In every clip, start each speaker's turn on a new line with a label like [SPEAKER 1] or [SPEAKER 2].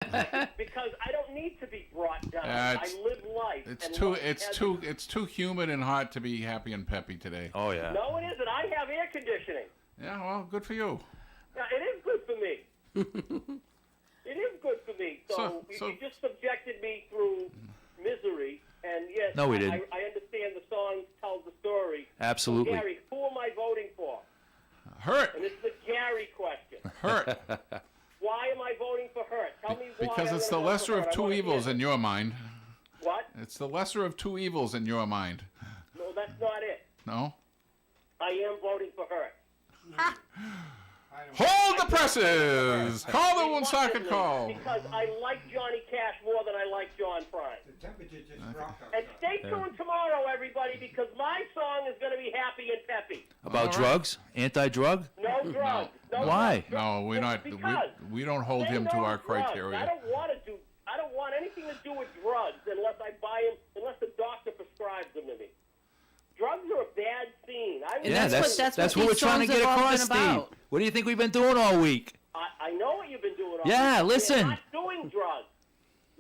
[SPEAKER 1] Because I don't need to be brought down. I live life.
[SPEAKER 2] It's too humid and hot to be happy and peppy today.
[SPEAKER 3] Oh yeah.
[SPEAKER 1] No, it isn't. I have air conditioning.
[SPEAKER 2] Yeah, well, good for you.
[SPEAKER 1] Yeah, it is good for me. It is good for me. So you just subjected me through misery, and yes,
[SPEAKER 3] no, we didn't.
[SPEAKER 1] I understand the song tells the story.
[SPEAKER 3] Absolutely.
[SPEAKER 1] So, Gary, who am I voting for?
[SPEAKER 2] Hurt.
[SPEAKER 1] And this is a Gary question.
[SPEAKER 2] Hurt.
[SPEAKER 1] Why am I voting for Hurt? Tell me why.
[SPEAKER 2] Because it's the lesser of two evils in your mind.
[SPEAKER 1] What?
[SPEAKER 2] It's the lesser of two evils in your mind.
[SPEAKER 1] No, that's not it.
[SPEAKER 2] No?
[SPEAKER 1] I am voting for Hurt.
[SPEAKER 2] Hold the presses! Call the Woonsocket call!
[SPEAKER 1] Because I like Johnny Cash more than I like John Prine.
[SPEAKER 4] The temperature just dropped.
[SPEAKER 1] And stay tuned tomorrow, everybody, because my song is going to be happy and peppy.
[SPEAKER 3] About drugs? Anti-drug?
[SPEAKER 1] No drugs. No.
[SPEAKER 3] Why?
[SPEAKER 2] No, we're not. We don't hold him to our criteria.
[SPEAKER 1] I don't want anything to do with drugs unless the doctor prescribes them to me. Drugs are a bad scene.
[SPEAKER 3] That's what we're trying to get across, Steve. What do you think we've been doing all week?
[SPEAKER 1] I know what you've been doing all week.
[SPEAKER 3] Yeah, listen.
[SPEAKER 1] We're not doing drugs.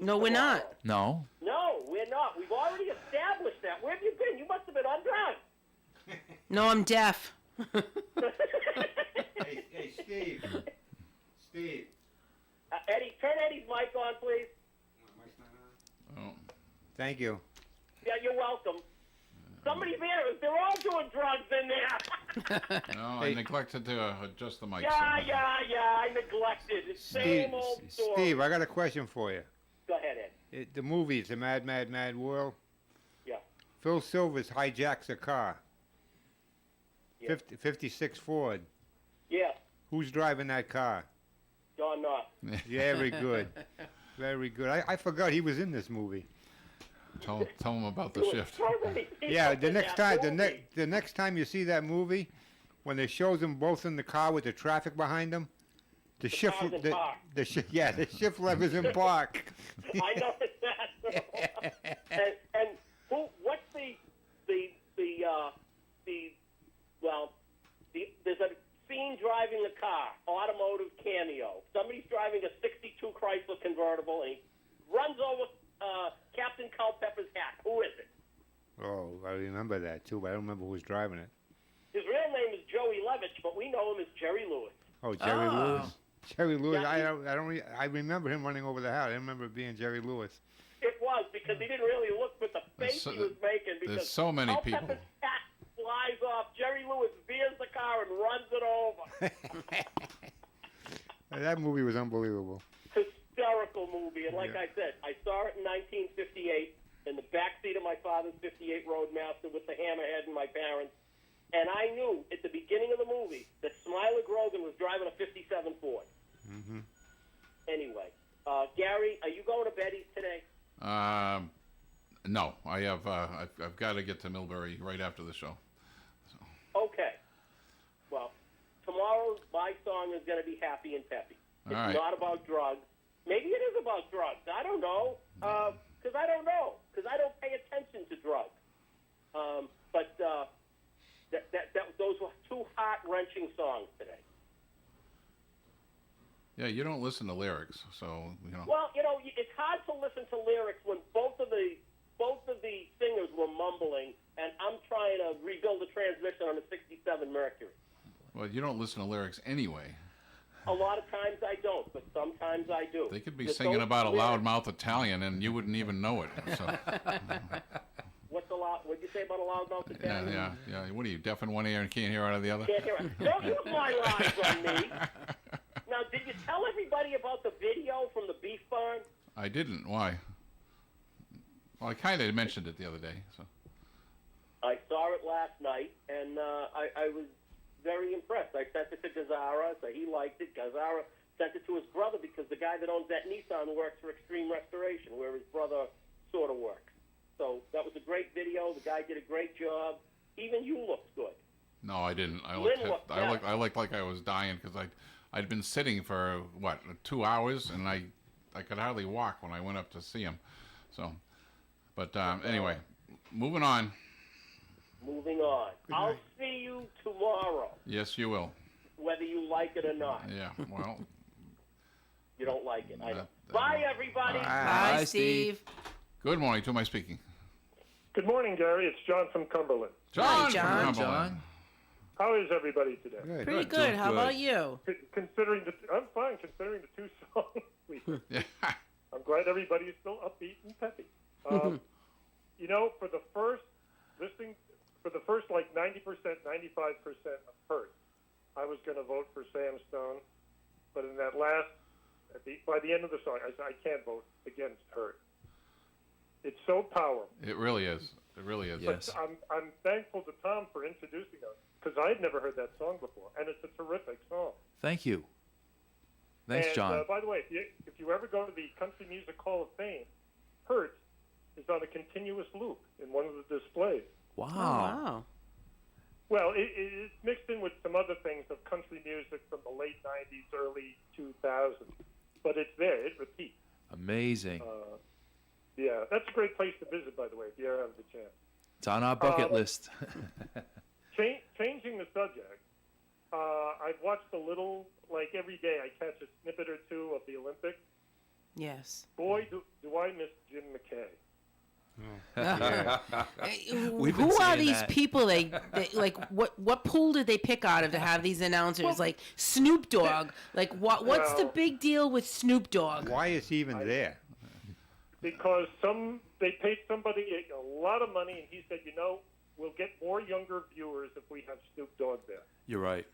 [SPEAKER 5] No, we're not.
[SPEAKER 3] No.
[SPEAKER 1] No, we're not. We've already established that. Where have you been? You must have been on drugs.
[SPEAKER 5] No, I'm deaf.
[SPEAKER 4] Hey, Steve. Steve.
[SPEAKER 1] Eddie, turn Eddie's mic on, please.
[SPEAKER 4] Mic's not on.
[SPEAKER 2] Oh.
[SPEAKER 4] Thank you.
[SPEAKER 1] Yeah, you're welcome. Somebody there, they're all doing drugs in there.
[SPEAKER 2] No, I neglected to adjust the mic.
[SPEAKER 1] Yeah, I neglected. It's same old story.
[SPEAKER 4] Steve, I got a question for you.
[SPEAKER 1] Go ahead, Ed.
[SPEAKER 4] The movie, it's a Mad, Mad, Mad World.
[SPEAKER 1] Yeah.
[SPEAKER 4] Phil Silvers hijacks a car.
[SPEAKER 1] Yeah.
[SPEAKER 4] 56 Ford.
[SPEAKER 1] Yeah.
[SPEAKER 4] Who's driving that car?
[SPEAKER 1] Don Knotts.
[SPEAKER 4] Yeah, very good. Very good. I forgot he was in this movie.
[SPEAKER 2] Tell him about the shift.
[SPEAKER 4] Yeah, the next time you see that movie, when they shows them both in the car with the traffic behind them, the shift lever's in park.
[SPEAKER 1] I know that. and what's there's a scene driving the car, automotive cameo. Somebody's driving a '62 Chrysler convertible, and he runs over Captain Culpepper's hat. Who is it?
[SPEAKER 4] Oh, I remember that too, but I don't remember who's driving it.
[SPEAKER 1] His real name is Joey Levitch, but we know him as Jerry Lewis.
[SPEAKER 4] Oh, Jerry Lewis. Jerry Lewis.
[SPEAKER 1] Yeah,
[SPEAKER 4] I remember him running over the hat. I remember it being Jerry Lewis.
[SPEAKER 1] It was because he didn't really look with the face he was making. Because
[SPEAKER 2] there's so many people.
[SPEAKER 1] Culpepper's hat flies off. Jerry Lewis veers the car and runs it over.
[SPEAKER 4] That movie was unbelievable.
[SPEAKER 1] Hysterical movie, and like I said, I saw it in 1958 in the backseat of my father's '58 Roadmaster with the hammerhead and my parents, and I knew at the beginning of the movie that Smiler Grogan was driving a '57 Ford.
[SPEAKER 4] Mm-hmm.
[SPEAKER 1] Anyway, Gary, are you going to Betty's today?
[SPEAKER 2] No, I have. I've got to get to Millbury right after the show. So.
[SPEAKER 1] Okay. Well, tomorrow my song is going to be happy and peppy. It's not about drugs. Maybe it is about drugs. I don't know. Because I don't know. Because I don't pay attention to drugs. But those were two heart-wrenching songs today.
[SPEAKER 2] Yeah, you don't listen to lyrics, so you know.
[SPEAKER 1] Well, it's hard to listen to lyrics when both of the singers were mumbling, and I'm trying to rebuild a transmission on a '67 Mercury.
[SPEAKER 2] Well, you don't listen to lyrics anyway.
[SPEAKER 1] A lot of times I don't, but sometimes I do.
[SPEAKER 2] They could be singing about a loudmouth Italian, and you wouldn't even know it. So.
[SPEAKER 1] What'd you say about a loudmouth Italian?
[SPEAKER 2] Yeah. What are you, deaf in one ear and can't hear out of the other?
[SPEAKER 1] Can't hear it. Don't use my lines on me. Now, did you tell everybody about the video from the beef barn?
[SPEAKER 2] I didn't. Why? Well, I kind of mentioned it the other day. So.
[SPEAKER 1] I saw it last night, and I was very impressed. I sent it to Gazzara, so he liked it. Gazzara sent it to his brother because the guy that owns that Nissan works for Extreme Restoration, where his brother sort of works. So that was a great video. The guy did a great job. Even you looked good.
[SPEAKER 2] No, I didn't. I looked like I was dying because I'd been sitting for 2 hours, and I could hardly walk when I went up to see him. So, but anyway, moving on.
[SPEAKER 1] Moving on. I'll see you tomorrow.
[SPEAKER 2] Yes, you will.
[SPEAKER 1] Whether you like it or not.
[SPEAKER 2] Yeah, well.
[SPEAKER 1] You don't like it. I know. Bye, everybody.
[SPEAKER 5] Bye, Steve.
[SPEAKER 2] Good morning. To whom am I speaking?
[SPEAKER 6] Good morning, Gary. It's John from Cumberland.
[SPEAKER 2] John.
[SPEAKER 5] John.
[SPEAKER 2] from Cumberland.
[SPEAKER 3] John.
[SPEAKER 6] How is everybody today?
[SPEAKER 4] Good.
[SPEAKER 5] Pretty
[SPEAKER 3] Good,
[SPEAKER 5] good.
[SPEAKER 3] doing
[SPEAKER 5] How
[SPEAKER 3] good.
[SPEAKER 5] about you?
[SPEAKER 6] I'm fine, considering the 2 songs we heard.
[SPEAKER 2] Yeah.
[SPEAKER 6] I'm glad everybody's still upbeat and peppy. You know, for the first like 90%, 95% of Hurt, I was going to vote for Sam Stone, but in that by the end of the song, I said I can't vote against Hurt. It's so powerful.
[SPEAKER 2] It really is. It really is.
[SPEAKER 3] Yes.
[SPEAKER 6] But I'm thankful to Tom for introducing us because I had never heard that song before, and it's a terrific song.
[SPEAKER 3] Thank you. Thanks,
[SPEAKER 6] And,
[SPEAKER 3] John.
[SPEAKER 6] by the way, if you ever go to the Country Music Hall of Fame, Hurt is on a continuous loop in one of the displays.
[SPEAKER 3] Wow.
[SPEAKER 5] Oh, wow.
[SPEAKER 6] Well, it's mixed in with some other things of country music from the late 90s, early 2000s. But it's there. It repeats.
[SPEAKER 3] Amazing.
[SPEAKER 6] Yeah, that's a great place to visit, by the way, if you ever have the chance.
[SPEAKER 3] It's on our bucket list.
[SPEAKER 6] Changing the subject, I've watched a little, like every day I catch a snippet or two of the Olympics.
[SPEAKER 5] Yes.
[SPEAKER 6] Boy, do I miss Jim McKay.
[SPEAKER 3] We've been
[SPEAKER 5] Who are
[SPEAKER 3] saying
[SPEAKER 5] these
[SPEAKER 3] that.
[SPEAKER 5] people? They like what pool did they pick out of to have these announcers? Like Snoop Dogg. Like what's the
[SPEAKER 6] Well-
[SPEAKER 5] big deal with Snoop Dogg?
[SPEAKER 4] Why is he even there?
[SPEAKER 6] Because they paid somebody a lot of money, and he said, we'll get more younger viewers if we have Snoop Dogg there.
[SPEAKER 3] You're right.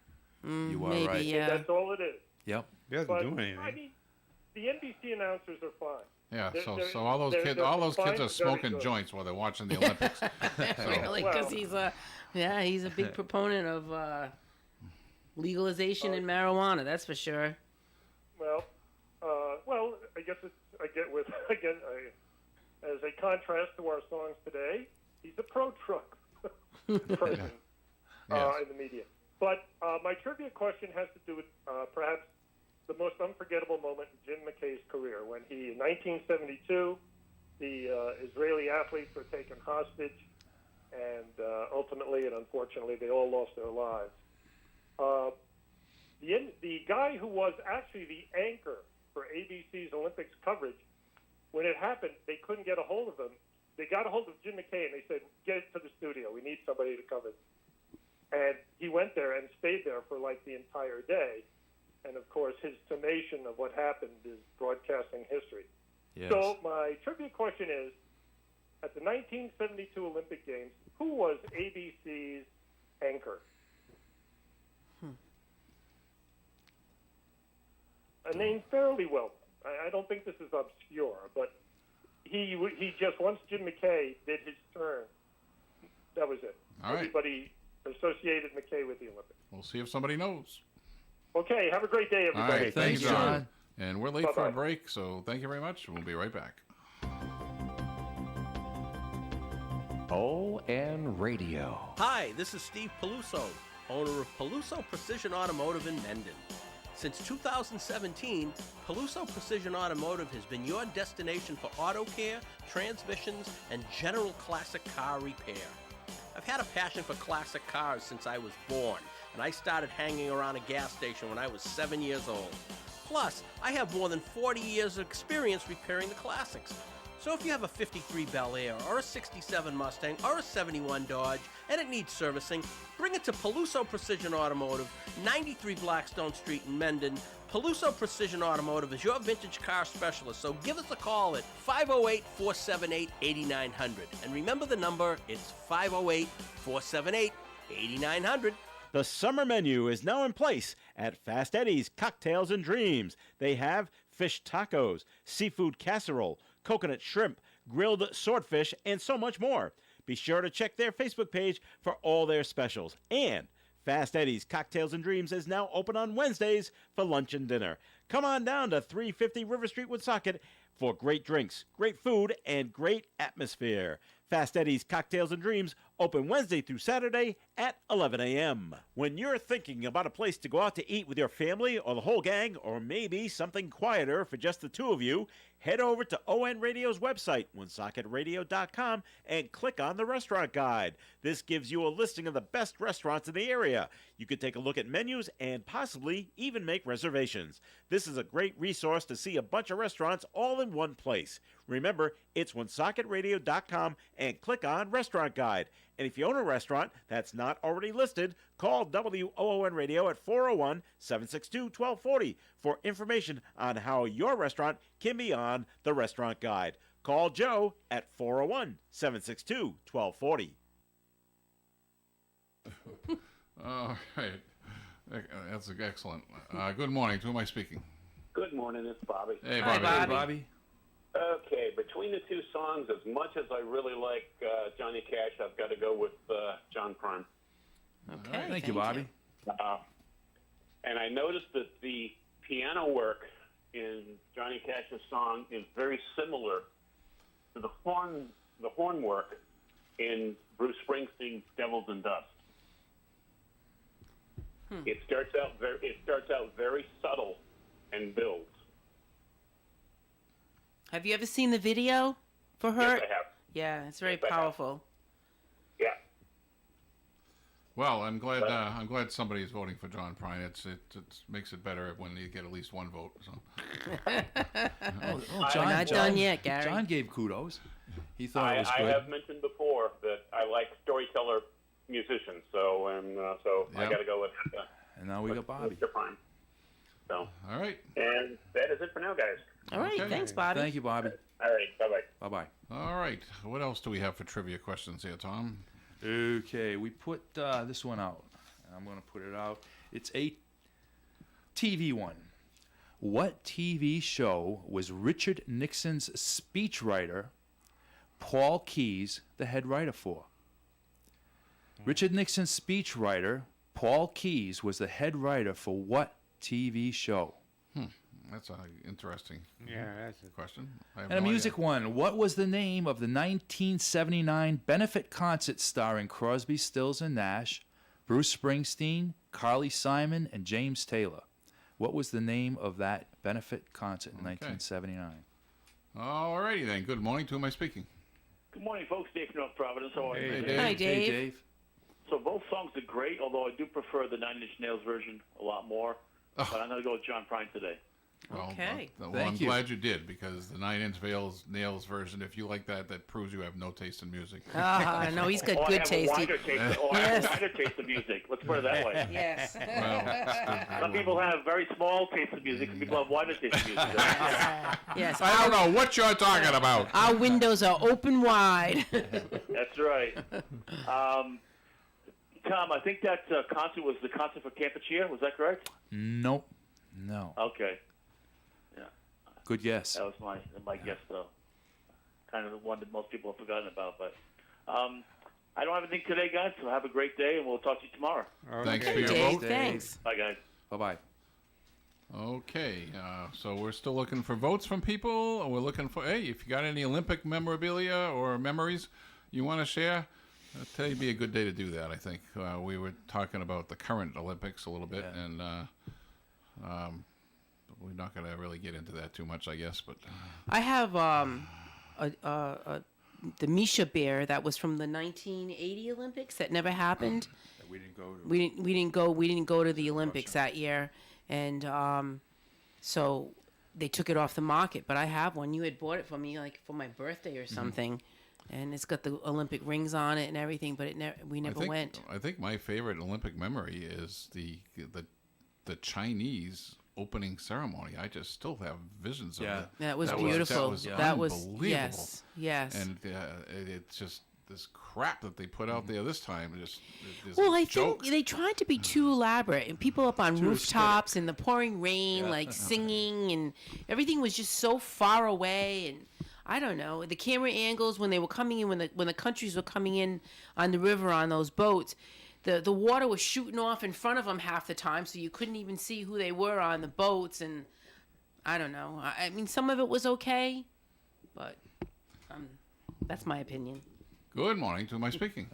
[SPEAKER 3] You are
[SPEAKER 5] Maybe,
[SPEAKER 3] right.
[SPEAKER 5] yeah.
[SPEAKER 6] That's all it is.
[SPEAKER 3] Yep.
[SPEAKER 4] He doesn't
[SPEAKER 6] But
[SPEAKER 4] do anything.
[SPEAKER 6] I mean, the NBC announcers are fine.
[SPEAKER 2] Yeah.
[SPEAKER 6] They're-
[SPEAKER 2] So all those
[SPEAKER 6] they're-
[SPEAKER 2] kids,
[SPEAKER 6] they're
[SPEAKER 2] all those kids
[SPEAKER 6] fine,
[SPEAKER 2] are
[SPEAKER 6] very
[SPEAKER 2] smoking
[SPEAKER 6] good.
[SPEAKER 2] joints while they're watching the Olympics.
[SPEAKER 5] Really? Because he's a big proponent of legalization in marijuana. That's for sure.
[SPEAKER 6] Well, I guess I get with again. As a contrast to our songs today, he's a pro-truck person
[SPEAKER 2] Yes.
[SPEAKER 6] in the media. But my trivia question has to do with perhaps the most unforgettable moment in Jim McKay's career when he, in 1972, the Israeli athletes were taken hostage, and ultimately and unfortunately they all lost their lives. The guy who was actually the anchor for ABC's Olympics coverage, when it happened, they couldn't get a hold of him. They got a hold of Jim McKay, and they said, get it to the studio. We need somebody to cover it. And he went there and stayed there for like the entire day. And, of course, his summation of what happened is broadcasting history.
[SPEAKER 3] Yes.
[SPEAKER 6] So my trivia question is, at the 1972 Olympic Games, who was ABC's anchor? A name fairly well. I don't think this is obscure, but he just, once Jim McKay did his turn, that was it.
[SPEAKER 2] All right.
[SPEAKER 6] Everybody associated McKay with the Olympics.
[SPEAKER 2] We'll see if somebody knows.
[SPEAKER 6] Okay, have a great day,
[SPEAKER 2] All
[SPEAKER 6] everybody.
[SPEAKER 2] right.
[SPEAKER 3] Thanks,
[SPEAKER 2] Thank you,
[SPEAKER 3] John.
[SPEAKER 2] And we're late for a
[SPEAKER 6] Bye-bye.
[SPEAKER 2] break, so thank you very much. We'll be right back.
[SPEAKER 7] ON Radio.
[SPEAKER 8] Hi, this is Steve Peluso, owner of Peluso Precision Automotive in Mendon. Since 2017, Peluso Precision Automotive has been your destination for auto care, transmissions, and general classic car repair. I've had a passion for classic cars since I was born, and I started hanging around a gas station when I was 7 years old. Plus, I have more than 40 years of experience repairing the classics. So if you have a 53 Bel Air, or a 67 Mustang, or a 71 Dodge, and it needs servicing, bring it to Peluso Precision Automotive, 93 Blackstone Street in Mendon. Peluso Precision Automotive is your vintage car specialist, so give us a call at 508-478-8900. And remember the number, it's 508-478-8900.
[SPEAKER 9] The summer menu is now in place at Fast Eddie's Cocktails and Dreams. They have fish tacos, seafood casserole, coconut shrimp, grilled swordfish, and so much more. Be sure to check their Facebook page for all their specials. And Fast Eddie's Cocktails and Dreams is now open on Wednesdays for lunch and dinner. Come on down to 350 River Street, Woonsocket for great drinks, great food, and great atmosphere. Fast Eddie's Cocktails and Dreams, Open Wednesday through Saturday at 11 a.m. When you're thinking about a place to go out to eat with your family or the whole gang, or maybe something quieter for just the two of you, head over to ON Radio's website, wonsocketradio.com, and click on the restaurant guide. This gives you a listing of the best restaurants in the area. You can take a look at menus and possibly even make reservations. This is a great resource to see a bunch of restaurants all in one place. Remember, it's wonsocketradio.com and click on Restaurant Guide. And if you own a restaurant that's not already listed, call WOON Radio at 401-762-1240 for information on how your restaurant can be on the Restaurant Guide. Call Joe at 401-762-1240.
[SPEAKER 2] All right. That's excellent. Good morning. To whom am I speaking?
[SPEAKER 7] Good morning, it's Bobby.
[SPEAKER 2] Hey,
[SPEAKER 5] Hi,
[SPEAKER 2] Bobby.
[SPEAKER 5] Bobby.
[SPEAKER 3] Hey, Bobby.
[SPEAKER 7] Okay, between the two songs, as much as I really like Johnny Cash, I've got to go with John Prine.
[SPEAKER 5] Okay.
[SPEAKER 3] Thank you, Bobby.
[SPEAKER 7] And I noticed that the piano work in Johnny Cash's song is very similar to the horn work in Bruce Springsteen's "Devils and Dust." It starts out very subtle and builds.
[SPEAKER 5] Have you ever seen the video for her?
[SPEAKER 7] Yes, I have.
[SPEAKER 5] Yeah, it's very
[SPEAKER 7] Yes, I have.
[SPEAKER 5] powerful.
[SPEAKER 7] Yeah.
[SPEAKER 2] Well, I'm glad somebody is voting for John Prine. It makes it better when you get at least one vote. So.
[SPEAKER 5] We're not done yet, Gary.
[SPEAKER 3] John gave kudos. He thought it was
[SPEAKER 7] I
[SPEAKER 3] good.
[SPEAKER 7] have mentioned before that I like storyteller musicians, so I
[SPEAKER 2] Yeah.
[SPEAKER 7] got to go with
[SPEAKER 3] And now we got Bobby.
[SPEAKER 7] Mr. Prime. So,
[SPEAKER 2] All right.
[SPEAKER 7] and that is it for now, guys.
[SPEAKER 5] All right,
[SPEAKER 2] Okay.
[SPEAKER 5] thanks, Bobby.
[SPEAKER 3] Thank you, Bobby.
[SPEAKER 7] All right, bye-bye.
[SPEAKER 3] Bye-bye.
[SPEAKER 2] All right. What else do we have for trivia questions here, Tom?
[SPEAKER 3] Okay, we put this one out. I'm going to put it out. It's a TV one. What TV show was Richard Nixon's speechwriter, Paul Keyes, the head writer for? Richard Nixon's speechwriter, Paul Keyes, was the head writer for what TV show?
[SPEAKER 2] That's an interesting
[SPEAKER 4] Yeah, that's a
[SPEAKER 2] question. I have
[SPEAKER 3] And a
[SPEAKER 2] no
[SPEAKER 3] music
[SPEAKER 2] idea.
[SPEAKER 3] one. What was the name of the 1979 benefit concert starring Crosby, Stills, and Nash, Bruce Springsteen, Carly Simon, and James Taylor? What was the name of that benefit concert in 1979?
[SPEAKER 2] All righty then. Good morning. To whom am I speaking?
[SPEAKER 10] Good morning, folks. Dave from North Providence. How are you?
[SPEAKER 2] Hey,
[SPEAKER 10] today?
[SPEAKER 2] Dave.
[SPEAKER 5] Hi,
[SPEAKER 3] Hey,
[SPEAKER 5] Dave.
[SPEAKER 3] Dave.
[SPEAKER 10] So both songs are great, although I do prefer the Nine Inch Nails version a lot more.
[SPEAKER 2] Oh.
[SPEAKER 10] But I'm going to go with John Prine today.
[SPEAKER 2] Well,
[SPEAKER 5] Okay.
[SPEAKER 2] Well,
[SPEAKER 3] Thank
[SPEAKER 2] I'm
[SPEAKER 3] you.
[SPEAKER 2] glad you did, because the Nine Inch Nails version, if you like that, that proves you have no taste in music.
[SPEAKER 5] Ah, no, he's got
[SPEAKER 10] I
[SPEAKER 5] good
[SPEAKER 10] have
[SPEAKER 5] taste.
[SPEAKER 10] a wider taste. I have
[SPEAKER 5] Yes.
[SPEAKER 10] a wider taste of music. Let's put it that way.
[SPEAKER 5] Yes.
[SPEAKER 10] Some people have very small taste of music. Some people have wider taste of music.
[SPEAKER 5] Yes.
[SPEAKER 2] I don't know what you're talking about.
[SPEAKER 5] Our windows are open wide.
[SPEAKER 10] That's right. Tom, I think that concert was the concert for Campuchia. Was that correct?
[SPEAKER 3] Nope. No.
[SPEAKER 10] Okay.
[SPEAKER 3] Good guess.
[SPEAKER 10] That was my guess, though. Kind of the one that most people have forgotten about. But I don't have anything today, guys, so have a great day, and we'll talk to you tomorrow.
[SPEAKER 2] Thanks for your
[SPEAKER 5] Dave,
[SPEAKER 2] vote.
[SPEAKER 5] thanks.
[SPEAKER 10] Bye, guys.
[SPEAKER 3] Bye-bye.
[SPEAKER 2] Okay, so we're still looking for votes from people. Or we're looking for, hey, if you got any Olympic memorabilia or memories you want to share, today'd be a good day to do that, I think. We were talking about the current Olympics a little bit, and we're not going to really get into that too much, I guess. But
[SPEAKER 5] I have the Misha bear that was from the 1980 Olympics that never happened.
[SPEAKER 3] We didn't go to.
[SPEAKER 5] We didn't go to the Olympics that year, and so they took it off the market. But I have one. You had bought it for me like for my birthday or something, and it's got the Olympic rings on it and everything. But we never went.
[SPEAKER 2] I think my favorite Olympic memory is the Chinese opening ceremony. I just still have visions of it.
[SPEAKER 5] That was beautiful. That was
[SPEAKER 2] unbelievable.
[SPEAKER 5] Yes.
[SPEAKER 2] And it's just this crap that they put out there this time.
[SPEAKER 5] Well, I think they tried to be too elaborate, and people up on rooftops in the pouring rain, like singing, and everything was just so far away. And I don't know, the camera angles when they were coming in, when the countries were coming in on the river on those boats. The water was shooting off in front of them half the time, so you couldn't even see who they were on the boats. And I don't know. I mean, some of it was okay, but that's my opinion.
[SPEAKER 2] Good morning. To whom am I speaking?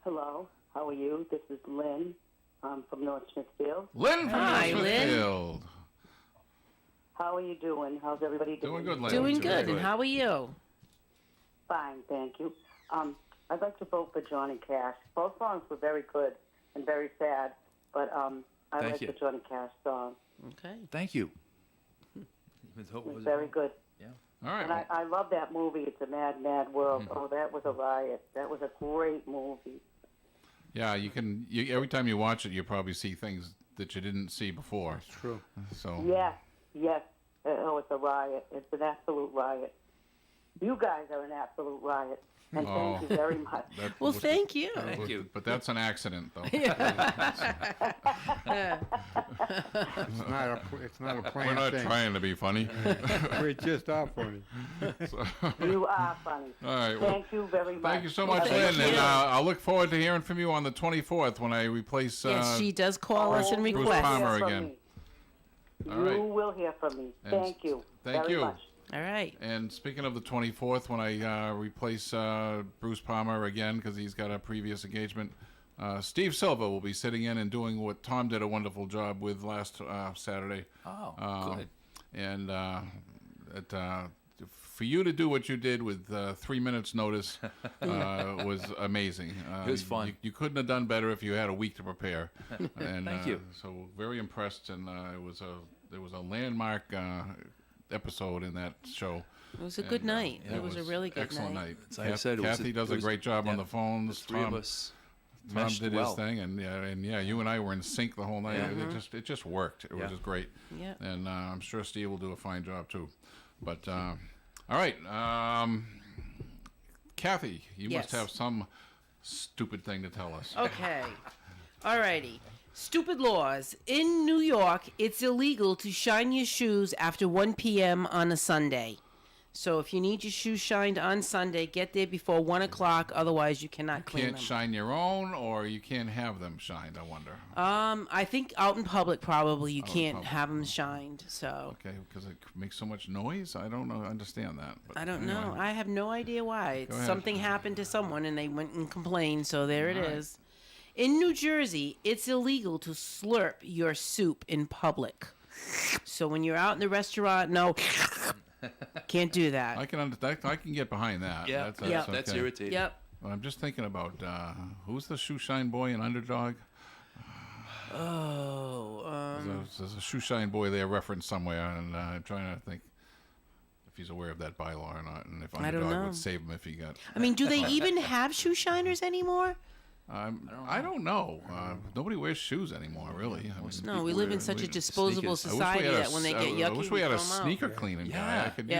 [SPEAKER 11] Hello, how are you? This is Lynn from North Smithfield.
[SPEAKER 2] Lynn from
[SPEAKER 5] Hi,
[SPEAKER 2] North
[SPEAKER 5] Lynn.
[SPEAKER 2] Smithfield.
[SPEAKER 11] How are you doing? How's everybody doing?
[SPEAKER 2] Doing good, Lynn.
[SPEAKER 5] Doing good. And how are you?
[SPEAKER 11] Fine, thank you. I'd like to vote for Johnny Cash. Both songs were very good and very sad, but I
[SPEAKER 3] Thank
[SPEAKER 11] like
[SPEAKER 3] you.
[SPEAKER 11] the Johnny Cash song.
[SPEAKER 5] Okay.
[SPEAKER 3] Thank you.
[SPEAKER 11] It was very good.
[SPEAKER 2] All right.
[SPEAKER 11] And
[SPEAKER 2] well,
[SPEAKER 11] I love that movie. It's a Mad, Mad World. Oh, that was a riot. That was a great movie.
[SPEAKER 2] yeah, you can. Every time you watch it, you probably see things that you didn't see before.
[SPEAKER 4] True.
[SPEAKER 2] So.
[SPEAKER 11] Yes, yes. Oh, it's a riot. It's an absolute riot. You guys are an absolute riot. And thank you very much.
[SPEAKER 5] Well, thank you.
[SPEAKER 3] Thank you.
[SPEAKER 2] But that's an accident, though.
[SPEAKER 4] It's not a planned
[SPEAKER 2] We're not
[SPEAKER 4] thing.
[SPEAKER 2] trying to be funny.
[SPEAKER 4] We're just off on it.
[SPEAKER 2] So-
[SPEAKER 11] You are funny.
[SPEAKER 2] all right. Well,
[SPEAKER 11] Thank you very much.
[SPEAKER 2] thank you so much,
[SPEAKER 5] Thank
[SPEAKER 2] Lynn. And
[SPEAKER 5] you.
[SPEAKER 2] I'll look forward to hearing from you on the 24th when I replace
[SPEAKER 5] Yes, she does call us and
[SPEAKER 11] you will
[SPEAKER 5] request.
[SPEAKER 2] Palmer
[SPEAKER 11] hear from
[SPEAKER 2] again.
[SPEAKER 11] me.
[SPEAKER 2] All right.
[SPEAKER 11] You will hear from me.
[SPEAKER 2] And
[SPEAKER 11] Thank you.
[SPEAKER 2] thank
[SPEAKER 11] very
[SPEAKER 2] you.
[SPEAKER 11] much.
[SPEAKER 5] All right.
[SPEAKER 2] And speaking of the 24th, when I replace Bruce Palmer again because he's got a previous engagement, Steve Silva will be sitting in and doing what Tom did a wonderful job with last Saturday.
[SPEAKER 3] Oh, good.
[SPEAKER 2] And for you to do what you did with 3 minutes notice was amazing.
[SPEAKER 3] It was fun.
[SPEAKER 2] You couldn't have done better if you had a week to prepare. And,
[SPEAKER 3] Thank you.
[SPEAKER 2] So very impressed, and there was a landmark episode in that show.
[SPEAKER 5] It was a good
[SPEAKER 2] And,
[SPEAKER 5] night.
[SPEAKER 2] yeah,
[SPEAKER 5] It was a really good
[SPEAKER 2] excellent night.
[SPEAKER 3] As I said, it was
[SPEAKER 2] Kathy
[SPEAKER 3] a-
[SPEAKER 2] does
[SPEAKER 3] it
[SPEAKER 2] a
[SPEAKER 3] was-
[SPEAKER 2] great job on
[SPEAKER 3] yeah,
[SPEAKER 2] the phones.
[SPEAKER 3] The three of us
[SPEAKER 2] Tom
[SPEAKER 3] meshed
[SPEAKER 2] did
[SPEAKER 3] well.
[SPEAKER 2] his thing, and you and I were in sync the whole night.
[SPEAKER 3] Yeah.
[SPEAKER 2] It just worked. It was
[SPEAKER 3] Yeah.
[SPEAKER 2] just great.
[SPEAKER 5] Yeah.
[SPEAKER 2] And I'm sure Steve will do a fine job too. But all right, Kathy, you
[SPEAKER 5] Yes.
[SPEAKER 2] must have some stupid thing to tell us.
[SPEAKER 5] Okay. Alrighty. Stupid laws. In New York, it's illegal to shine your shoes after 1 p.m. on a Sunday. So if you need your shoes shined on Sunday, get there before 1 o'clock. Otherwise, you cannot clean
[SPEAKER 2] Can't
[SPEAKER 5] them.
[SPEAKER 2] shine your own, or you can't have them shined. I wonder.
[SPEAKER 5] I think out in public, probably you
[SPEAKER 2] Out in
[SPEAKER 5] can't
[SPEAKER 2] public.
[SPEAKER 5] have them shined. So
[SPEAKER 2] Okay, because it makes so much noise. I don't understand that. But
[SPEAKER 5] I don't
[SPEAKER 2] anyway.
[SPEAKER 5] know. I have no idea why. It's
[SPEAKER 2] Go ahead.
[SPEAKER 5] something happened to someone and they went and complained. So there it
[SPEAKER 2] All right.
[SPEAKER 5] is. In New Jersey, it's illegal to slurp your soup in public. So when you're out in the restaurant, no, can't do that.
[SPEAKER 2] I can get behind that.
[SPEAKER 3] Yeah, that's
[SPEAKER 2] okay.
[SPEAKER 3] irritating.
[SPEAKER 5] Yep.
[SPEAKER 2] But I'm just thinking about who's the shoe shine boy in Underdog?
[SPEAKER 5] Oh,
[SPEAKER 2] There's a shoe shine boy there referenced somewhere, and I'm trying to think if he's aware of that bylaw or not, and if
[SPEAKER 5] I don't
[SPEAKER 2] Underdog
[SPEAKER 5] know.
[SPEAKER 2] would save him if he got.
[SPEAKER 5] I mean, do they even have shoe shiners anymore?
[SPEAKER 2] I don't know. Nobody wears shoes anymore, really. I mean,
[SPEAKER 5] No, we live in such a disposable
[SPEAKER 3] sneakers.
[SPEAKER 5] society that when they get yucky,
[SPEAKER 2] I wish we had a
[SPEAKER 5] throw 'em out.
[SPEAKER 2] sneaker cleaning guy.
[SPEAKER 3] Yeah.
[SPEAKER 2] I could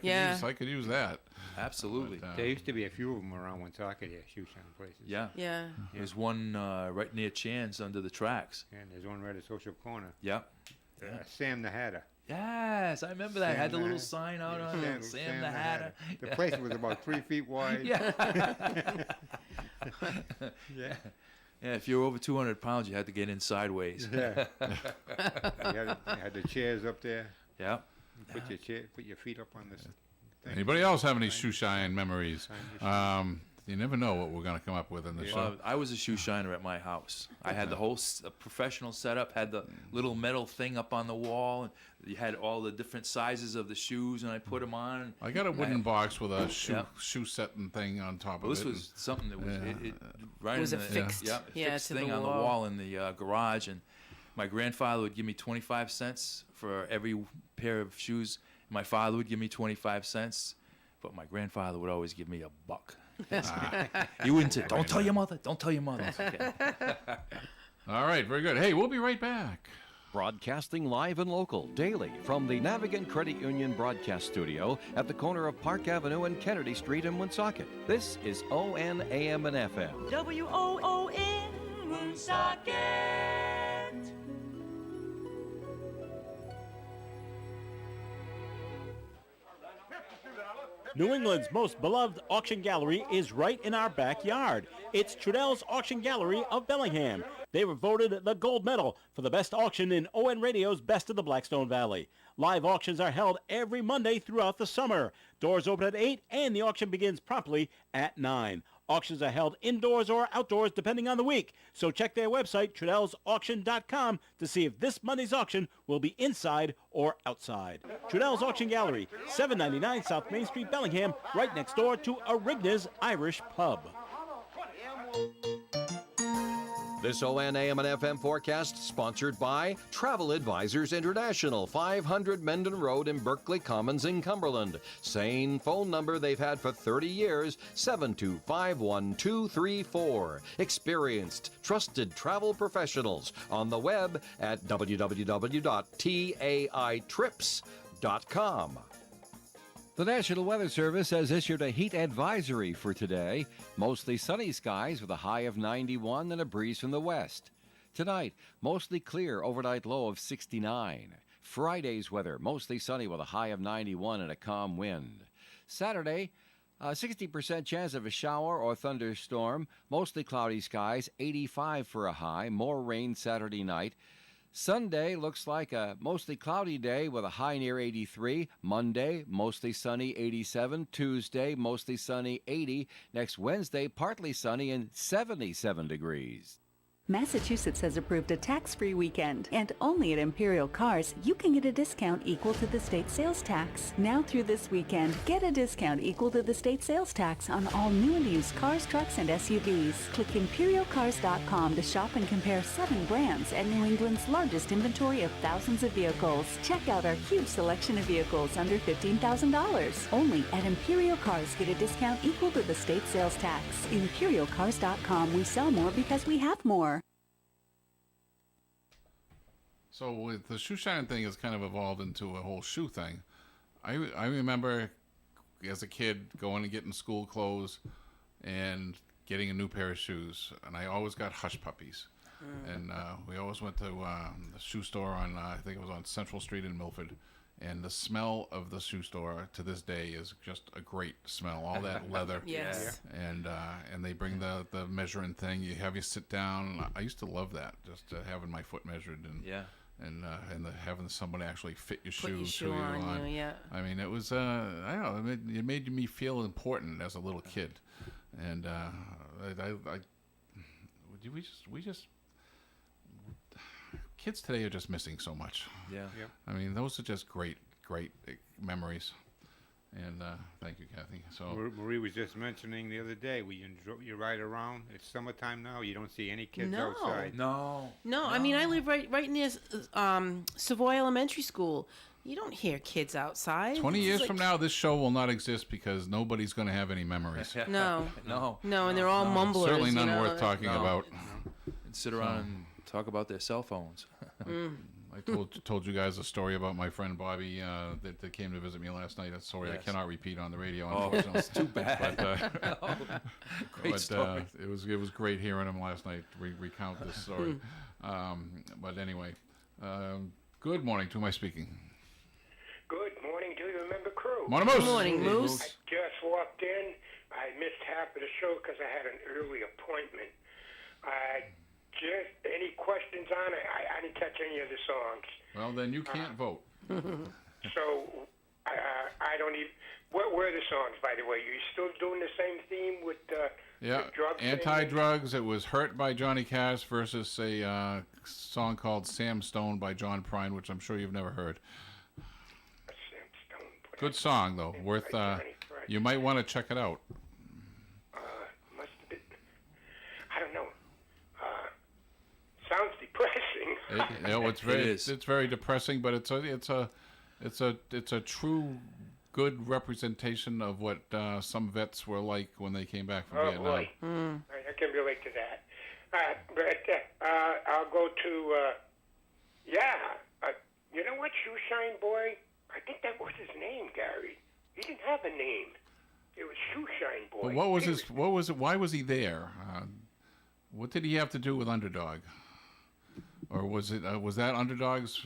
[SPEAKER 5] Yeah.
[SPEAKER 2] use. I could use that.
[SPEAKER 3] Absolutely.
[SPEAKER 2] But,
[SPEAKER 4] There used to be a few of them around Woonsocket here, shoe shine places.
[SPEAKER 3] Yeah.
[SPEAKER 5] Yeah.
[SPEAKER 3] There's one right near Chan's under the tracks.
[SPEAKER 4] And there's one right at Social Corner.
[SPEAKER 3] Yep.
[SPEAKER 4] Sam the Hatter.
[SPEAKER 3] Yes, I remember that.
[SPEAKER 4] Sam
[SPEAKER 3] had the
[SPEAKER 4] the
[SPEAKER 3] little
[SPEAKER 4] Hatter.
[SPEAKER 3] sign out
[SPEAKER 4] Yeah,
[SPEAKER 3] on it. Sam the Hatter.
[SPEAKER 4] The place was about 3 feet wide.
[SPEAKER 3] Yeah.
[SPEAKER 4] Yeah.
[SPEAKER 3] Yeah, if you were over 200 pounds, you had to get in sideways.
[SPEAKER 4] Yeah. you had the chairs up there.
[SPEAKER 3] Yeah.
[SPEAKER 4] Put your feet up on this thing.
[SPEAKER 2] Anybody else have any shoe shine memories? You never know what we're going to come up with in the show.
[SPEAKER 3] Well, I was a shoe shiner at my house. I had the whole professional setup, had the little metal thing up on the wall, and you had all the different sizes of the shoes, and I put them on.
[SPEAKER 2] I got a wooden box with a
[SPEAKER 3] Yeah.
[SPEAKER 2] shoe setting thing on top
[SPEAKER 3] Well,
[SPEAKER 2] of
[SPEAKER 3] this
[SPEAKER 2] it.
[SPEAKER 3] was something that was
[SPEAKER 2] Yeah.
[SPEAKER 3] right
[SPEAKER 5] It was
[SPEAKER 3] in
[SPEAKER 5] a
[SPEAKER 3] the
[SPEAKER 5] fixed-
[SPEAKER 3] yeah,
[SPEAKER 5] yeah,
[SPEAKER 3] fixed
[SPEAKER 5] to the
[SPEAKER 3] thing on the
[SPEAKER 5] wall.
[SPEAKER 3] wall in the garage, and my grandfather would give me 25 cents for every pair of shoes. My father would give me 25 cents, but my grandfather would always give me $1. He wouldn't say, "Don't tell your mother. Don't tell your mother." It's okay.
[SPEAKER 2] All right, very good. Hey, we'll be right back.
[SPEAKER 12] Broadcasting live and local daily from the Navigant Credit Union broadcast studio at the corner of Park Avenue and Kennedy Street in Woonsocket. This is ON AM and FM.
[SPEAKER 13] WOON Woonsocket.
[SPEAKER 9] New England's most beloved auction gallery is right in our backyard. It's Trudell's Auction Gallery of Bellingham. They were voted the gold medal for the best auction in ON Radio's Best of the Blackstone Valley. Live auctions are held every Monday throughout the summer. Doors open at 8 and the auction begins promptly at 9. Auctions are held indoors or outdoors depending on the week. So check their website, TrudellsAuction.com, to see if this Monday's auction will be inside or outside. Trudell's Auction Gallery, 799 South Main Street, Bellingham, right next door to Arigna's Irish Pub.
[SPEAKER 12] This ON AM and FM forecast sponsored by Travel Advisors International, 500 Mendon Road in Berkeley Commons in Cumberland. Same phone number they've had for 30 years, 7251234. Experienced, trusted travel professionals on the web at www.taitrips.com. The National Weather Service has issued a heat advisory for today. Mostly sunny skies with a high of 91 and a breeze from the west. Tonight, mostly clear, overnight low of 69. Friday's weather, mostly sunny with a high of 91 and a calm wind. Saturday, 60% chance of a shower or thunderstorm. Mostly cloudy skies, 85 for a high. More rain Saturday night. Sunday looks like a mostly cloudy day with a high near 83. Monday, mostly sunny, 87. Tuesday, mostly sunny, 80. Next Wednesday, partly sunny and 77 degrees.
[SPEAKER 14] Massachusetts has approved a tax-free weekend, and only at Imperial Cars, you can get a discount equal to the state sales tax. Now through this weekend, get a discount equal to the state sales tax on all new and used cars, trucks, and SUVs. Click ImperialCars.com to shop and compare 7 brands and New England's largest inventory of thousands of vehicles. Check out our huge selection of vehicles under $15,000. Only at Imperial Cars, get a discount equal to the state sales tax. ImperialCars.com, we sell more because we have more.
[SPEAKER 2] So with the shoe shining thing, has kind of evolved into a whole shoe thing. I remember as a kid going and getting school clothes and getting a new pair of shoes, and I always got Hush Puppies. And we always went to the shoe store on, I think it was on Central Street in Milford. And the smell of the shoe store to this day is just a great smell. All that leather.
[SPEAKER 5] Yes.
[SPEAKER 2] And they bring the measuring thing. You have you sit down. I used to love that, just having my foot measured and having somebody actually fit your shoe to you on.
[SPEAKER 5] Yeah.
[SPEAKER 2] I mean, it was I don't know. It made me feel important as a little kid, and we just kids today are just missing so much.
[SPEAKER 3] Yeah.
[SPEAKER 4] Yep.
[SPEAKER 2] I mean, those are just great memories. And thank you, Kathy. So
[SPEAKER 4] Marie was just mentioning the other day, you ride around. It's summertime now. You don't see any kids
[SPEAKER 5] No.
[SPEAKER 4] outside.
[SPEAKER 3] No.
[SPEAKER 5] No, I mean, I live right near Savoy Elementary School. You don't hear kids outside.
[SPEAKER 2] 20
[SPEAKER 5] It's
[SPEAKER 2] years
[SPEAKER 5] like-
[SPEAKER 2] from now, this show will not exist because nobody's going to have any memories.
[SPEAKER 5] No.
[SPEAKER 3] No.
[SPEAKER 5] No, and they're all mumblers.
[SPEAKER 2] Certainly none
[SPEAKER 5] you know?
[SPEAKER 2] worth talking
[SPEAKER 3] No.
[SPEAKER 2] about.
[SPEAKER 3] And sit around and talk about their cell phones.
[SPEAKER 2] I told you guys a story about my friend Bobby that came to visit me last night. A story I
[SPEAKER 3] Yes.
[SPEAKER 2] cannot repeat on the radio.
[SPEAKER 3] Oh,
[SPEAKER 2] Unfortunately.
[SPEAKER 3] it's too bad.
[SPEAKER 2] But,
[SPEAKER 3] Great story.
[SPEAKER 2] it was great hearing him last night recount this story. But anyway, good morning. To my speaking.
[SPEAKER 15] Good morning. Do you remember Crew?
[SPEAKER 2] Morning, Moose.
[SPEAKER 5] Morning,
[SPEAKER 3] Hey,
[SPEAKER 5] Moose.
[SPEAKER 15] I just walked in. I missed half of the show because I had an early appointment. Just any questions on it? I didn't catch any of the songs.
[SPEAKER 2] Well, then you can't vote.
[SPEAKER 15] So I don't even. What were the songs, by the way? You still doing the same theme with
[SPEAKER 2] Yeah,
[SPEAKER 15] the drug thing?
[SPEAKER 2] anti-drugs. It was "Hurt" by Johnny Cash versus a song called "Sam Stone" by John Prine, which I'm sure you've never heard.
[SPEAKER 15] Sam Stone.
[SPEAKER 2] Good song though, worth. You might want to check it out.
[SPEAKER 15] Must have been. I don't know. Sounds depressing.
[SPEAKER 2] It's very
[SPEAKER 3] It is.
[SPEAKER 2] it's very depressing, but it's a true good representation of what some vets were like when they came back from
[SPEAKER 15] Oh
[SPEAKER 2] Vietnam.
[SPEAKER 15] boy, I can relate to that. But I'll go to. You know what, Shoeshine Boy? I think that was his name, Gary. He didn't have a name. It was Shoeshine Boy.
[SPEAKER 2] But why was he there? What did he have to do with Underdog? Or was that Underdog's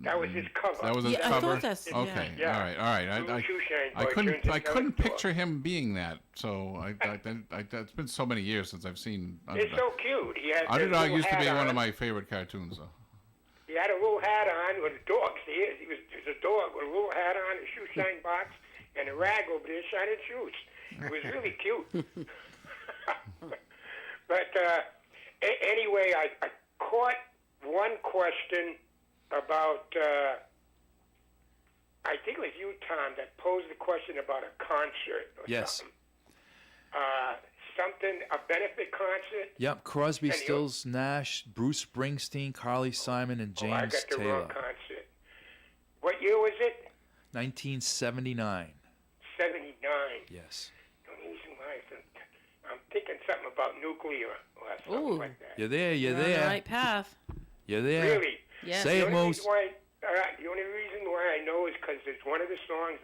[SPEAKER 15] That was his cover.
[SPEAKER 2] That was his
[SPEAKER 5] Yeah, I
[SPEAKER 2] cover.
[SPEAKER 5] thought that's-
[SPEAKER 2] Okay,
[SPEAKER 15] yeah.
[SPEAKER 2] all right.
[SPEAKER 15] Little Shoeshine
[SPEAKER 2] I
[SPEAKER 15] Boy
[SPEAKER 2] couldn't
[SPEAKER 15] turns into
[SPEAKER 2] couldn't
[SPEAKER 15] another
[SPEAKER 2] picture him being that. So it's been so many years since I've seen.
[SPEAKER 15] It's so cute. He had
[SPEAKER 2] Underdog used to be one
[SPEAKER 15] on.
[SPEAKER 2] of my favorite cartoons, though.
[SPEAKER 15] He had a little hat on with a dog. He was a dog with a little hat on, a shoe shine box, and a rag over there shining shoes. It was really cute. But anyway, I caught one question about, I think it was you, Tom, that posed the question about a concert or
[SPEAKER 3] Yes.
[SPEAKER 15] something. A benefit concert.
[SPEAKER 3] Yep, Crosby,
[SPEAKER 15] And you-
[SPEAKER 3] Stills, Nash, Bruce Springsteen, Carly Simon, and
[SPEAKER 15] Oh, I
[SPEAKER 3] James
[SPEAKER 15] got the
[SPEAKER 3] Taylor.
[SPEAKER 15] wrong concert. What year was it?
[SPEAKER 3] 1979.
[SPEAKER 15] 79.
[SPEAKER 3] Yes.
[SPEAKER 15] The only reason why I'm thinking something about nuclear or something
[SPEAKER 5] Ooh.
[SPEAKER 15] like that.
[SPEAKER 3] You're there. You're
[SPEAKER 5] You're on the
[SPEAKER 3] there.
[SPEAKER 5] right path.
[SPEAKER 3] You're there.
[SPEAKER 15] Really?
[SPEAKER 5] Yes.
[SPEAKER 3] Say
[SPEAKER 15] The
[SPEAKER 3] it,
[SPEAKER 15] only
[SPEAKER 3] Moose.
[SPEAKER 15] reason why, the only reason why I know is because it's one of the songs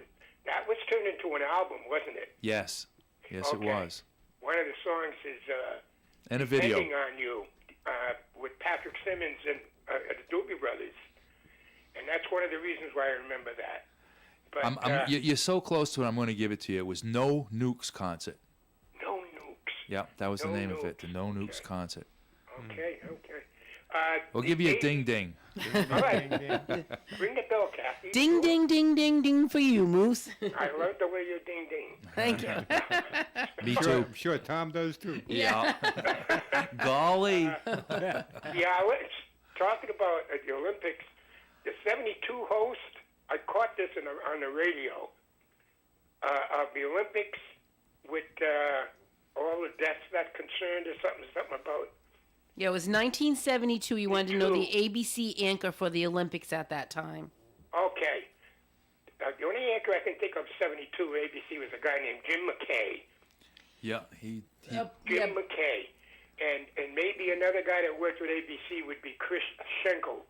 [SPEAKER 15] that was turned into an album, wasn't it?
[SPEAKER 3] Yes. Yes,
[SPEAKER 15] Okay.
[SPEAKER 3] it was.
[SPEAKER 15] One of the songs is
[SPEAKER 3] And a video.
[SPEAKER 15] Depending on You with Patrick Simmons and the Doobie Brothers. And that's one of the reasons why I remember that. But
[SPEAKER 3] You're so close to it, I'm going to give it to you. It was No Nukes Concert.
[SPEAKER 15] No Nukes.
[SPEAKER 3] Yep, that was
[SPEAKER 15] No
[SPEAKER 3] the name of it, the
[SPEAKER 15] Nukes.
[SPEAKER 3] No Nukes Concert.
[SPEAKER 15] Okay.
[SPEAKER 3] We'll give you a ding-ding.
[SPEAKER 15] All right. Ring the bell, Kathy.
[SPEAKER 5] Ding, ding, ding, ding, ding for you, Moose.
[SPEAKER 15] I love the way you ding ding.
[SPEAKER 5] Thank you.
[SPEAKER 3] Me
[SPEAKER 4] Sure,
[SPEAKER 3] too.
[SPEAKER 4] I'm sure Tom does too.
[SPEAKER 3] Yeah. Golly.
[SPEAKER 15] Yeah, let's talking about the Olympics. The 72 host, I caught this on the radio of the Olympics with all the deaths that concerned or something about.
[SPEAKER 5] Yeah, it was 1972. You wanted to know the ABC anchor for the Olympics at that time.
[SPEAKER 15] Okay. The only anchor I can think of 72 ABC was a guy named Jim McKay.
[SPEAKER 3] Yeah, he
[SPEAKER 15] Jim McKay. And maybe another guy that worked with ABC would be Chris Schenkel.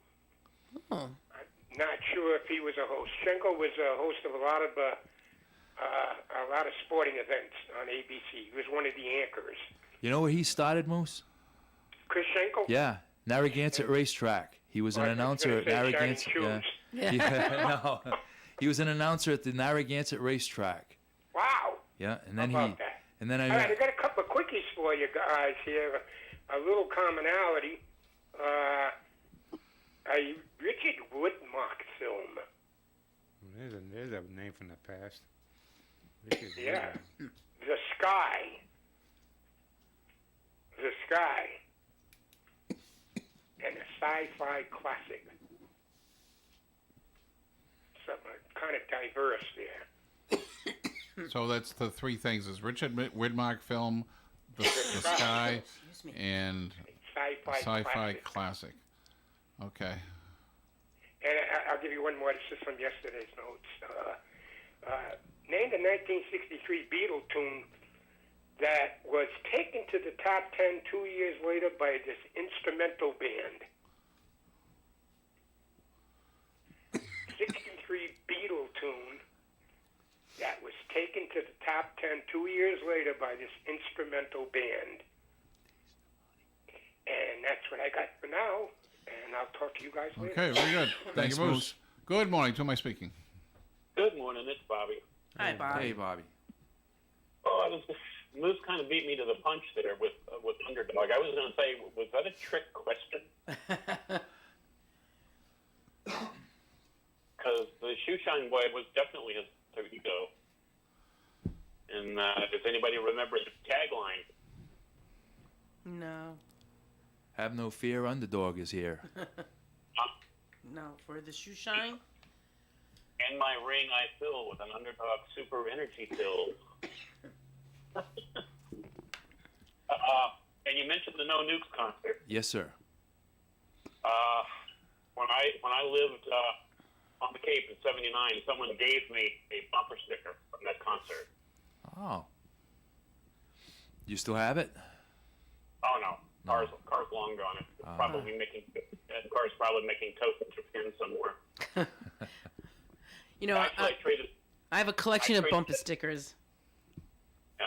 [SPEAKER 5] Oh.
[SPEAKER 15] I'm not sure if he was a host. Schenkel was a host of a lot of sporting events on ABC. He was one of the anchors.
[SPEAKER 3] You know where he started, Moose?
[SPEAKER 15] Chris Schenkel?
[SPEAKER 3] Yeah, Narragansett Racetrack. He was an announcer at Narragansett. Yeah. Yeah. No. He was an announcer at the Narragansett Racetrack.
[SPEAKER 15] Wow.
[SPEAKER 3] Yeah, and then
[SPEAKER 15] How about that?
[SPEAKER 3] and then
[SPEAKER 15] All right, I got a couple of quickies for you guys here. A little commonality. A Richard Widmark film.
[SPEAKER 4] There's a name from the past. Richard
[SPEAKER 15] Yeah.
[SPEAKER 4] Widmark.
[SPEAKER 15] The Sky. The Sky. And a sci-fi classic. Something kind of diverse there.
[SPEAKER 2] So that's the three things: is Richard Widmark film, the Sky, and
[SPEAKER 15] Sci-fi
[SPEAKER 2] classic. Okay.
[SPEAKER 15] And I'll give you one more. This is from yesterday's notes. Named a 1963 Beatle tune that was taken to the top 10 2 years later by this instrumental band. 63 Beatle tune that was taken to the top 10 2 years later by this instrumental band. And that's what I got for now. And I'll talk to you guys later.
[SPEAKER 2] Okay, very good. Thank
[SPEAKER 3] Thanks,
[SPEAKER 2] you, Bruce.
[SPEAKER 3] Moose.
[SPEAKER 2] Good morning. To my speaking.
[SPEAKER 7] Good morning, it's Bobby.
[SPEAKER 5] Hi, Bobby.
[SPEAKER 3] Hey, Bobby.
[SPEAKER 7] Oh, Moose kind of beat me to the punch there with Underdog. I was going to say, was that a trick question? Because the Shoeshine Boy was definitely his to go. And does anybody remember the tagline?
[SPEAKER 5] No.
[SPEAKER 3] Have no fear, Underdog is here.
[SPEAKER 5] No, for the shoe shine?
[SPEAKER 7] In my ring I fill with an Underdog super energy pill. And you mentioned the No Nukes concert.
[SPEAKER 3] Yes, sir.
[SPEAKER 7] When I lived on the Cape in '79, someone gave me a bumper sticker from that concert.
[SPEAKER 3] Oh. You still have it?
[SPEAKER 7] Oh no, car's long gone. It's probably making car's probably making toast in Japan somewhere.
[SPEAKER 5] You know,
[SPEAKER 7] Actually, I traded.
[SPEAKER 5] I have a collection of
[SPEAKER 7] traded
[SPEAKER 5] bumper
[SPEAKER 7] it.
[SPEAKER 5] stickers.
[SPEAKER 7] Yeah,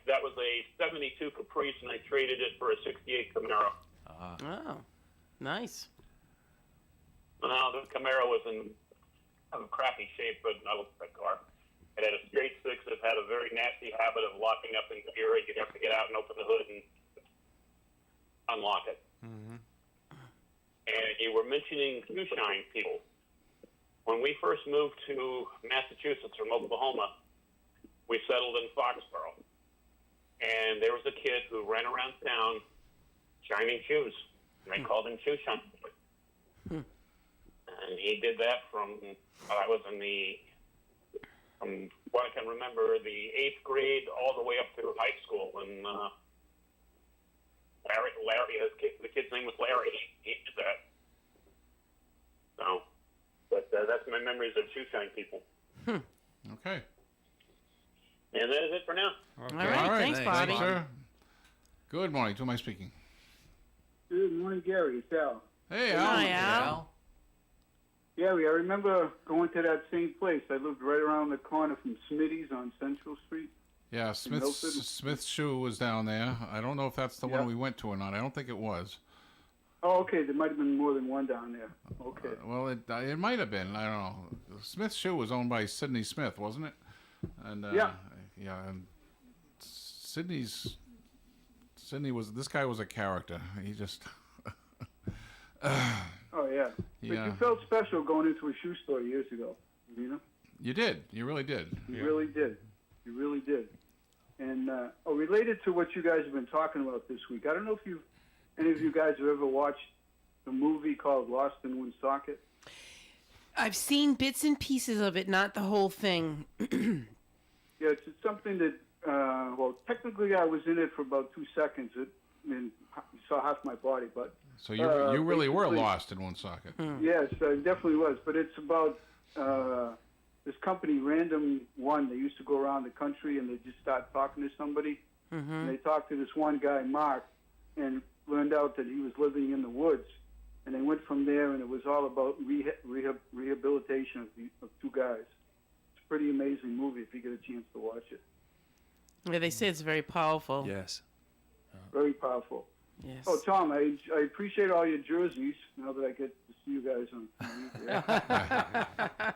[SPEAKER 7] that was a '72 Caprice, and I traded it for a '68 Camaro.
[SPEAKER 5] Oh, nice.
[SPEAKER 7] No, the Camaro was in a crappy shape, but I looked at that car. It had a straight six. It had a very nasty habit of locking up in gear. You'd have to get out and open the hood and unlock it.
[SPEAKER 4] Mm-hmm.
[SPEAKER 7] And you were mentioning shoeshine people. When we first moved to Massachusetts from Oklahoma, we settled in Foxborough. And there was a kid who ran around town shining shoes. And they called him Shoeshine Boy. And he did that from what I can remember, the 8th grade all the way up through high school. And Larry, the kid's name was Larry. He did that. So, but that's my memories of shoeshine people.
[SPEAKER 2] Okay.
[SPEAKER 7] And that is it for now.
[SPEAKER 2] Okay.
[SPEAKER 5] All right. Thanks, Bobby.
[SPEAKER 2] Thanks, sir. Good morning. To whom am I speaking?
[SPEAKER 16] Good morning, Gary. It's Al.
[SPEAKER 2] Hey, Al.
[SPEAKER 5] Hi, Al.
[SPEAKER 16] Gary, I remember going to that same place. I lived right around the corner from Smitty's on Central Street.
[SPEAKER 2] Yeah, Smith's Shoe was down there. I don't know if that's the one we went to or not. I don't think it was.
[SPEAKER 16] Oh, okay. There might have been more than one down there. Okay.
[SPEAKER 2] Well, it might have been. I don't know. Smith's Shoe was owned by Sidney Smith, wasn't it? And
[SPEAKER 16] yeah.
[SPEAKER 2] Yeah, and Sidney was. This guy was a character. He just.
[SPEAKER 16] Oh yeah. But you felt special going into a shoe store years ago, you know?
[SPEAKER 2] You did. You really did.
[SPEAKER 16] You really did. You really did. And related to what you guys have been talking about this week, I don't know if any of you guys have ever watched the movie called Lost in Woonsocket.
[SPEAKER 5] I've seen bits and pieces of it, not the whole thing.
[SPEAKER 16] Yeah, it's something that, technically I was in it for about 2 seconds. You saw half my body, but...
[SPEAKER 2] So you really were lost in Woonsocket.
[SPEAKER 16] Yes, I definitely was. But it's about this company, Random One. They used to go around the country and they just start talking to somebody.
[SPEAKER 5] Mm-hmm.
[SPEAKER 16] And they talked to this one guy, Mark, and learned out that he was living in the woods. And they went from there, and it was all about rehabilitation of two guys. It's a pretty amazing movie if you get a chance to watch it.
[SPEAKER 5] Yeah, they say it's very powerful.
[SPEAKER 3] Yes.
[SPEAKER 16] Very powerful.
[SPEAKER 5] Yes.
[SPEAKER 16] Oh, Tom, I appreciate all your jerseys now that I get to see you guys on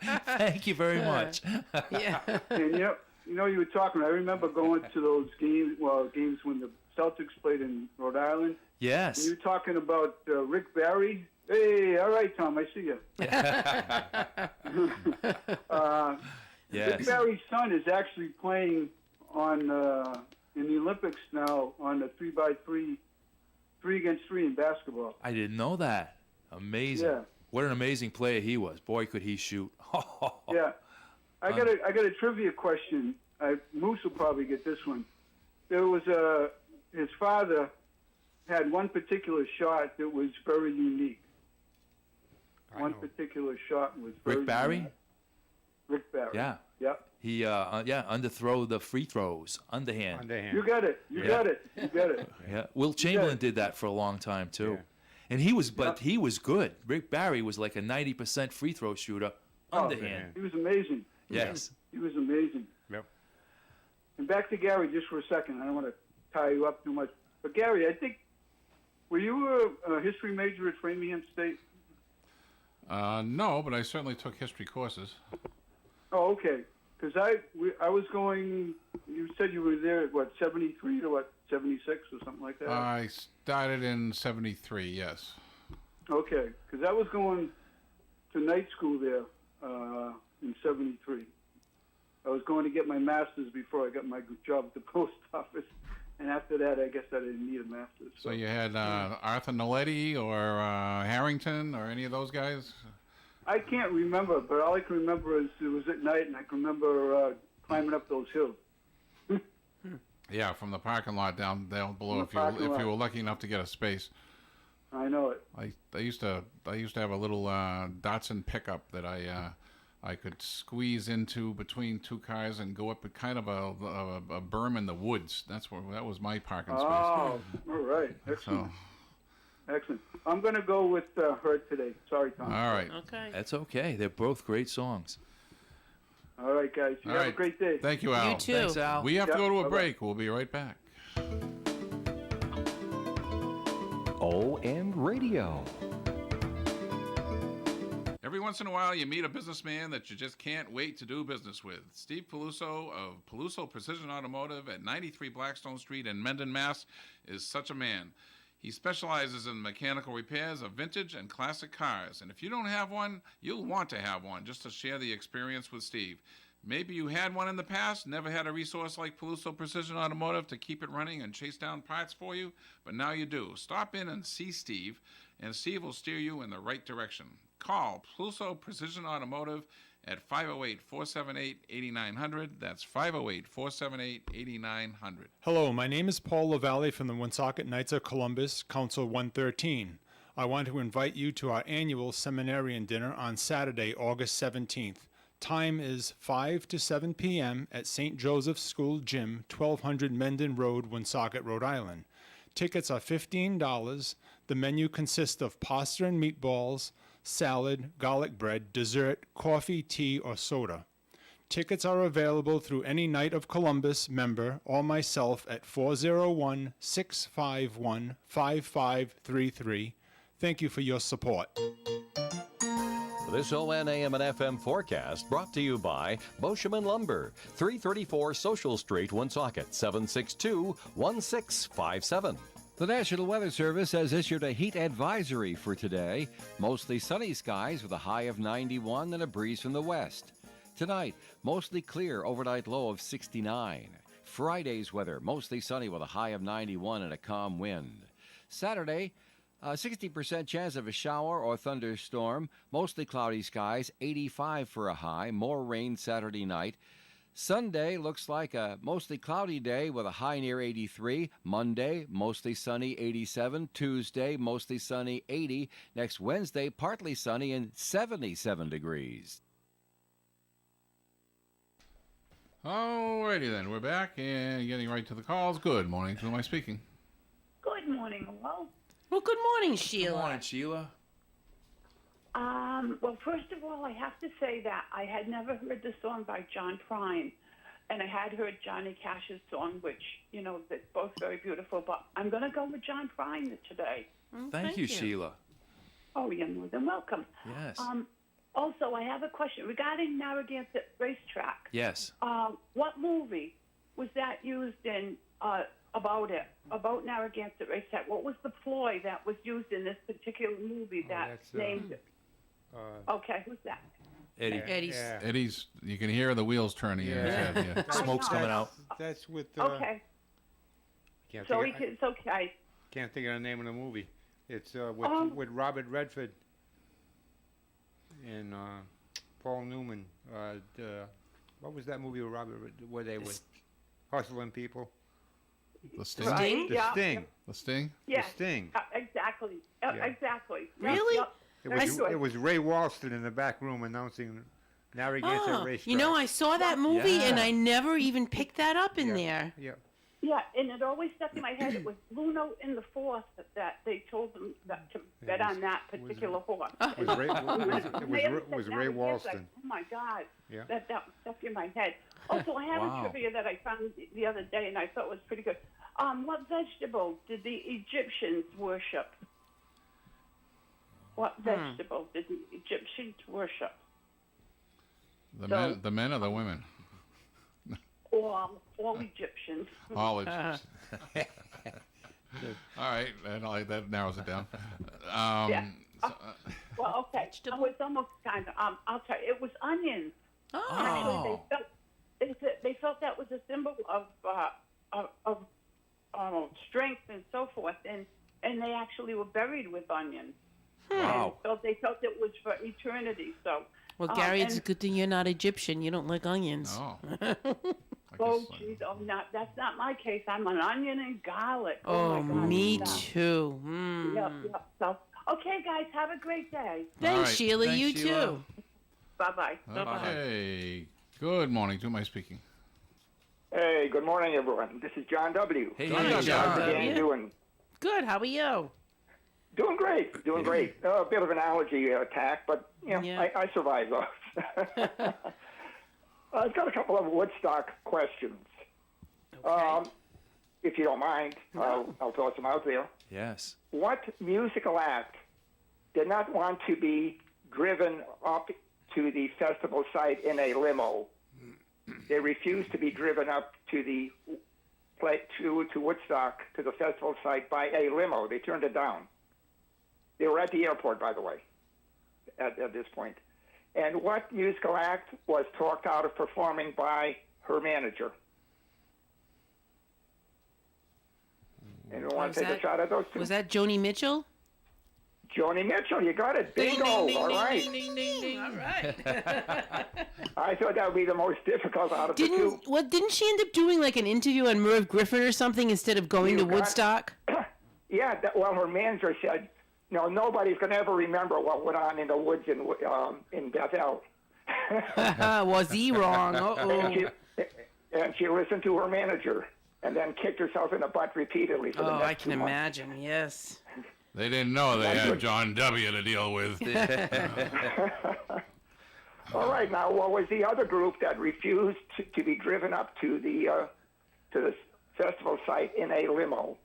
[SPEAKER 16] TV.
[SPEAKER 3] Thank you very much.
[SPEAKER 5] Yeah.
[SPEAKER 16] And you were talking. I remember going to those games when the Celtics played in Rhode Island.
[SPEAKER 3] Yes.
[SPEAKER 16] And you were talking about Rick Barry. Hey, all right, Tom, I see you.
[SPEAKER 3] Yes.
[SPEAKER 16] Rick Barry's son is actually playing on in the Olympics now on the 3x3, 3-against-3 in basketball.
[SPEAKER 3] I didn't know that. Amazing.
[SPEAKER 16] Yeah.
[SPEAKER 3] What an amazing player he was. Boy, could he shoot.
[SPEAKER 16] Yeah. I got a trivia question. Moose will probably get this one. There was his father had one particular shot that was very unique. One particular shot was very
[SPEAKER 3] Rick Barry?
[SPEAKER 16] unique. Rick Barry.
[SPEAKER 3] Yeah.
[SPEAKER 16] Yep.
[SPEAKER 3] He underthrow the free throws, underhand.
[SPEAKER 16] You got it. You got it.
[SPEAKER 3] Yeah. Will Chamberlain did that for a long time too. Yeah. And he was good. Rick Barry was like a 90% free throw shooter, underhand.
[SPEAKER 16] He was amazing.
[SPEAKER 3] Yes.
[SPEAKER 16] He was amazing.
[SPEAKER 4] Yep.
[SPEAKER 16] And back to Gary just for a second. I don't want to tie you up too much. But Gary, I think, were you a history major at Framingham State?
[SPEAKER 2] No, but I certainly took history courses.
[SPEAKER 16] Oh, okay. Because I was going, you said you were there at, 73 to 76 or something like that?
[SPEAKER 2] I started in 73, yes.
[SPEAKER 16] Okay, because I was going to night school there in 73. I was going to get my master's before I got my job at the post office. And after that, I guess I didn't need a master's.
[SPEAKER 2] So you had Arthur Naletti or Harrington or any of those guys?
[SPEAKER 16] I can't remember, but all I can remember is it was at night, and I can remember climbing up those hills.
[SPEAKER 2] Yeah, from the parking lot down below. If you were lucky enough to get a space.
[SPEAKER 16] I know it.
[SPEAKER 2] I used to have a little Datsun pickup that I could squeeze into between two cars and go up a kind of a berm in the woods. That was my parking space.
[SPEAKER 16] Oh, all right. Excellent. Excellent. I'm going to go with Hurt today. Sorry, Tom.
[SPEAKER 2] All right.
[SPEAKER 5] Okay.
[SPEAKER 3] That's okay. They're both great songs.
[SPEAKER 16] All right, guys. You have a great day.
[SPEAKER 2] Thank you, Al.
[SPEAKER 5] You too.
[SPEAKER 3] Thanks, Al.
[SPEAKER 2] We have to go to a break. We'll be right back.
[SPEAKER 12] OM Radio.
[SPEAKER 2] Every once in a while, you meet a businessman that you just can't wait to do business with. Steve Peluso of Peluso Precision Automotive at 93 Blackstone Street in Mendon, Mass. is such a man. He specializes in mechanical repairs of vintage and classic cars. And if you don't have one, you'll want to have one just to share the experience with Steve. Maybe you had one in the past, never had a resource like Peluso Precision Automotive to keep it running and chase down parts for you, but now you do. Stop in and see Steve, and Steve will steer you in the right direction. Call Peluso Precision Automotive at 508-478-8900. That's 508-478-8900.
[SPEAKER 17] Hello, my name is Paul LaValle from the Woonsocket Knights of Columbus, Council 113. I want to invite you to our annual seminarian dinner on Saturday, August 17th. Time is 5 to 7 p.m. at St. Joseph's School Gym, 1200 Mendon Road, Woonsocket, Rhode Island. Tickets are $15. The menu consists of pasta and meatballs, salad, garlic bread, dessert, coffee, tea, or soda. Tickets are available through any Knight of Columbus member or myself at 401-651-5533. Thank you for your support.
[SPEAKER 12] This ON AM and FM forecast brought to you by Boscheman Lumber, 334 Social Street, Woonsocket, 762-1657. The National Weather Service has issued a heat advisory for today. Mostly sunny skies with a high of 91 and a breeze from the west. Tonight, mostly clear, overnight low of 69. Friday's weather, mostly sunny with a high of 91 and a calm wind. Saturday, 60% chance of a shower or thunderstorm, mostly cloudy skies, 85 for a high, more rain Saturday night. Sunday looks like a mostly cloudy day with a high near 83. Monday, mostly sunny, 87. Tuesday, mostly sunny, 80. Next Wednesday, partly sunny and 77 degrees.
[SPEAKER 2] Alrighty then, we're back and getting right to the calls. Good morning. Who am I speaking?
[SPEAKER 18] Good morning, hello.
[SPEAKER 5] Well, good morning, Sheila.
[SPEAKER 3] Good morning, Sheila.
[SPEAKER 18] Well, first of all, I have to say that I had never heard the song by John Prine, and I had heard Johnny Cash's song, which, you know, they're both very beautiful, but I'm going to go with John Prine today.
[SPEAKER 3] Thank you, Sheila.
[SPEAKER 18] Oh, you're more than welcome.
[SPEAKER 3] Yes.
[SPEAKER 18] Also, I have a question regarding Narragansett Racetrack.
[SPEAKER 3] Yes.
[SPEAKER 18] What movie was that used in about Narragansett Racetrack? What was the ploy that was used in this particular movie that named it? Okay, who's that?
[SPEAKER 2] Eddie's. You can hear the wheels turning in his head. Yeah.
[SPEAKER 3] Smoke's coming out.
[SPEAKER 4] That's with.
[SPEAKER 18] Okay. So it's okay.
[SPEAKER 4] Can't think of the name of the movie. It's with Robert Redford and Paul Newman. What was that movie with Robert? Where they were hustling people?
[SPEAKER 2] The Sting.
[SPEAKER 18] Right,
[SPEAKER 4] The
[SPEAKER 18] yeah.
[SPEAKER 4] Sting.
[SPEAKER 2] The Sting.
[SPEAKER 18] Yes.
[SPEAKER 4] The Sting.
[SPEAKER 18] Exactly.
[SPEAKER 4] Yeah.
[SPEAKER 18] Exactly.
[SPEAKER 5] Really?
[SPEAKER 18] Yep.
[SPEAKER 4] It was Ray Walston in the back room announcing Narragansett Racetrack.
[SPEAKER 5] You know, I saw that movie and I never even picked that up in there.
[SPEAKER 4] Yeah.
[SPEAKER 18] Yeah, and it always stuck in my head. It was Luno in the Fourth that they told them that to bet on that particular horse.
[SPEAKER 4] It was Ray Walston.
[SPEAKER 18] Oh my God,
[SPEAKER 4] Yeah.
[SPEAKER 18] that stuck in my head. Also, I have a trivia that I found the other day, and I thought was pretty good. What vegetable did the Egyptians worship? What vegetable did the Egyptians worship?
[SPEAKER 2] The men or the women?
[SPEAKER 18] All Egyptians.
[SPEAKER 2] All Egyptians. All right, that narrows it down.
[SPEAKER 18] Yeah. Well, okay. It's almost kind of. I'll tell you, it was onions.
[SPEAKER 5] Oh.
[SPEAKER 18] Actually, they felt that was a symbol of strength and so forth, and they actually were buried with onions.
[SPEAKER 3] Wow.
[SPEAKER 18] So they felt it was for eternity. So.
[SPEAKER 5] Well, Gary, it's a good thing you're not Egyptian. You don't like onions.
[SPEAKER 18] Oh, geez. Oh, that's not my case. I'm an onion and garlic.
[SPEAKER 5] Oh,
[SPEAKER 18] my God.
[SPEAKER 5] me too.
[SPEAKER 18] Yep. So, okay, guys, have a great day.
[SPEAKER 5] Thanks, Sheila.
[SPEAKER 3] Thanks,
[SPEAKER 5] you
[SPEAKER 3] Sheila.
[SPEAKER 5] too.
[SPEAKER 18] Bye-bye.
[SPEAKER 2] Okay. Good morning. To whom am I speaking?
[SPEAKER 19] Hey, good morning, everyone. This is John W.
[SPEAKER 3] Hey,
[SPEAKER 5] John.
[SPEAKER 19] How's the gang doing?
[SPEAKER 5] Good. How are you?
[SPEAKER 19] Doing great. Doing great. A bit of an allergy attack, but I survived those. I've got a couple of Woodstock questions.
[SPEAKER 5] Okay.
[SPEAKER 19] If you don't mind, I'll toss them out there.
[SPEAKER 3] Yes.
[SPEAKER 19] What musical act did not want to be driven up to the festival site in a limo. They refused to be driven up to the to Woodstock, to the festival site by a limo. They turned it down. They were at the airport, by the way, at this point. And what musical act was talked out of performing by her manager? Anyone want to take a shot at those two?
[SPEAKER 5] Was that Joni Mitchell?
[SPEAKER 19] Joni Mitchell, you got it. Bingo. All right.
[SPEAKER 5] All right.
[SPEAKER 19] I thought that would be the most difficult out of the two.
[SPEAKER 5] Didn't she end up doing like an interview on Merv Griffin or something instead of going to Woodstock?
[SPEAKER 19] Yeah, well, her manager said, no, nobody's going to ever remember what went on in the woods in Bethel.
[SPEAKER 5] Was he wrong? Uh-oh.
[SPEAKER 19] And she listened to her manager and then kicked herself in the butt repeatedly for the next
[SPEAKER 5] I can
[SPEAKER 19] 2 months.
[SPEAKER 5] imagine, yes.
[SPEAKER 2] They didn't know they had John W. to deal with.
[SPEAKER 19] All right, now what was the other group that refused to be driven up to the festival site in a limo?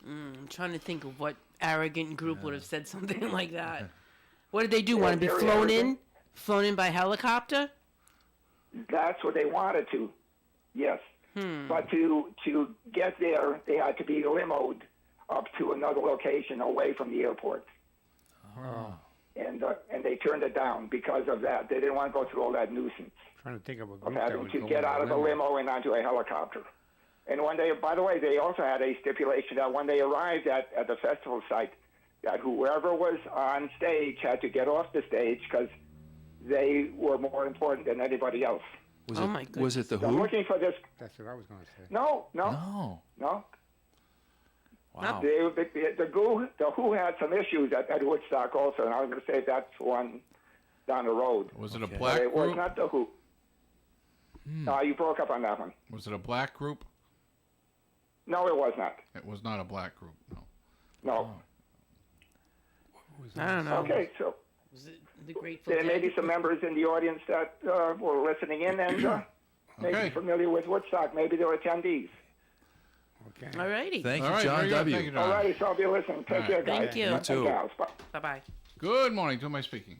[SPEAKER 5] I'm trying to think of what arrogant group would have said something like that. What did they do? Want to be flown in? Flown in by helicopter?
[SPEAKER 19] That's what they wanted to, yes. But to get there, they had to be limoed up to another location away from the airport.
[SPEAKER 4] Oh.
[SPEAKER 19] And they turned it down because of that. They didn't want to go through all that nuisance
[SPEAKER 4] Trying to think of a
[SPEAKER 19] of
[SPEAKER 4] group that
[SPEAKER 19] having
[SPEAKER 4] would
[SPEAKER 19] to
[SPEAKER 4] go
[SPEAKER 19] get
[SPEAKER 4] in
[SPEAKER 19] out of the limo and onto a helicopter. And when they, by the way, they also had a stipulation that when they arrived at the festival site, that whoever was on stage had to get off the stage because they were more important than anybody else.
[SPEAKER 3] Was it the
[SPEAKER 19] So I'm
[SPEAKER 3] Who?
[SPEAKER 19] looking for this.
[SPEAKER 4] That's what I was going to say.
[SPEAKER 19] No.
[SPEAKER 3] No. Wow.
[SPEAKER 19] The Who had some issues at Woodstock also, and I was going to say that's one down the road.
[SPEAKER 2] Was it a
[SPEAKER 19] But
[SPEAKER 2] black
[SPEAKER 19] it was
[SPEAKER 2] group?
[SPEAKER 19] not the Who. No, you broke up on that one.
[SPEAKER 2] Was it a black group?
[SPEAKER 19] No, it was not.
[SPEAKER 2] It was not a black group, no.
[SPEAKER 19] No.
[SPEAKER 5] I don't know.
[SPEAKER 19] Okay, so
[SPEAKER 5] Was it the Grateful
[SPEAKER 19] there may
[SPEAKER 5] Dead?
[SPEAKER 19] be some members in the audience that were listening in and maybe familiar with Woodstock. Maybe they're attendees.
[SPEAKER 4] Okay.
[SPEAKER 5] All righty.
[SPEAKER 3] Thank you,
[SPEAKER 2] All right,
[SPEAKER 3] John
[SPEAKER 2] very good.
[SPEAKER 3] W.
[SPEAKER 2] Thank you, John.
[SPEAKER 19] All righty, so I'll be listening. Take care, guys.
[SPEAKER 5] Thank you.
[SPEAKER 3] You too.
[SPEAKER 19] Gals. Bye.
[SPEAKER 5] Bye-bye.
[SPEAKER 2] Good morning. To whom am I speaking?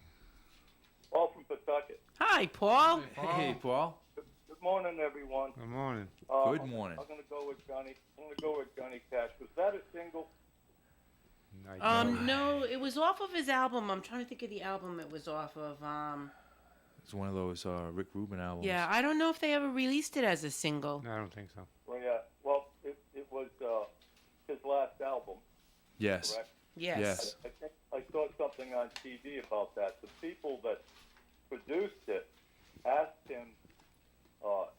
[SPEAKER 20] Paul from Pawtucket.
[SPEAKER 5] Hi, Paul.
[SPEAKER 3] Hey, Paul.
[SPEAKER 20] Good morning, everyone.
[SPEAKER 4] Good morning.
[SPEAKER 3] Good morning.
[SPEAKER 20] I'm going to go with Johnny. I'm going to go with Johnny Cash. Was that a single?
[SPEAKER 5] No, it was off of his album. I'm trying to think of the album it was off of.
[SPEAKER 3] It's one of those Rick Rubin albums.
[SPEAKER 5] Yeah, I don't know if they ever released it as a single.
[SPEAKER 4] No, I don't think so.
[SPEAKER 20] Well, yeah. Well, it was his last album.
[SPEAKER 3] Yes.
[SPEAKER 20] Correct?
[SPEAKER 5] Yes.
[SPEAKER 20] I think I saw something on TV about that. The people that produced it asked him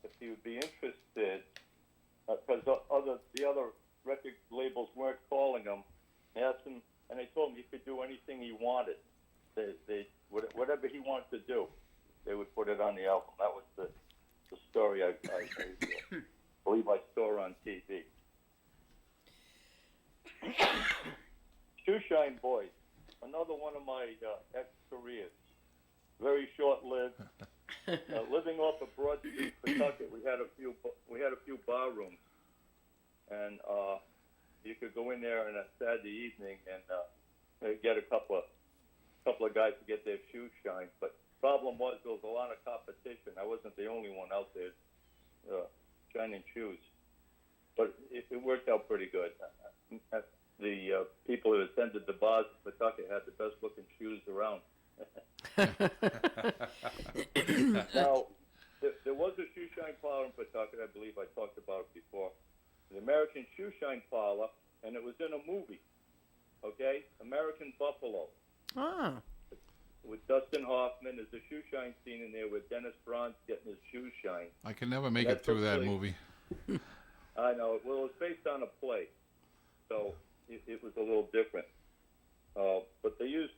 [SPEAKER 20] if he would be interested, because the other record labels weren't calling him. They asked him, and they told him he could do anything he wanted. They whatever he wanted to do, they would put it on the album. That was the story I believe I saw on TV. Shoeshine Boys, another one of my ex-careers. Very short-lived. Living off of Broad Street, Pawtucket, we had a few bar rooms, and you could go in there on a Saturday evening and get a couple of guys to get their shoes shined. But problem was there was a lot of competition. I wasn't the only one out there shining shoes, but it worked out pretty good. The people who attended the bars in Pawtucket had the best looking shoes around. Now, there was a shoe shine parlor in Pawtucket. I believe I talked about it before. The American Shoe Shine Parlor, and it was in a movie. Okay, American Buffalo.
[SPEAKER 5] Ah.
[SPEAKER 20] With Dustin Hoffman, there's a shoe shine scene in there where Dennis Franz getting his shoes shined.
[SPEAKER 2] I can never make it through that movie.
[SPEAKER 20] I know. Well, it was based on a play, so it was a little different. But they used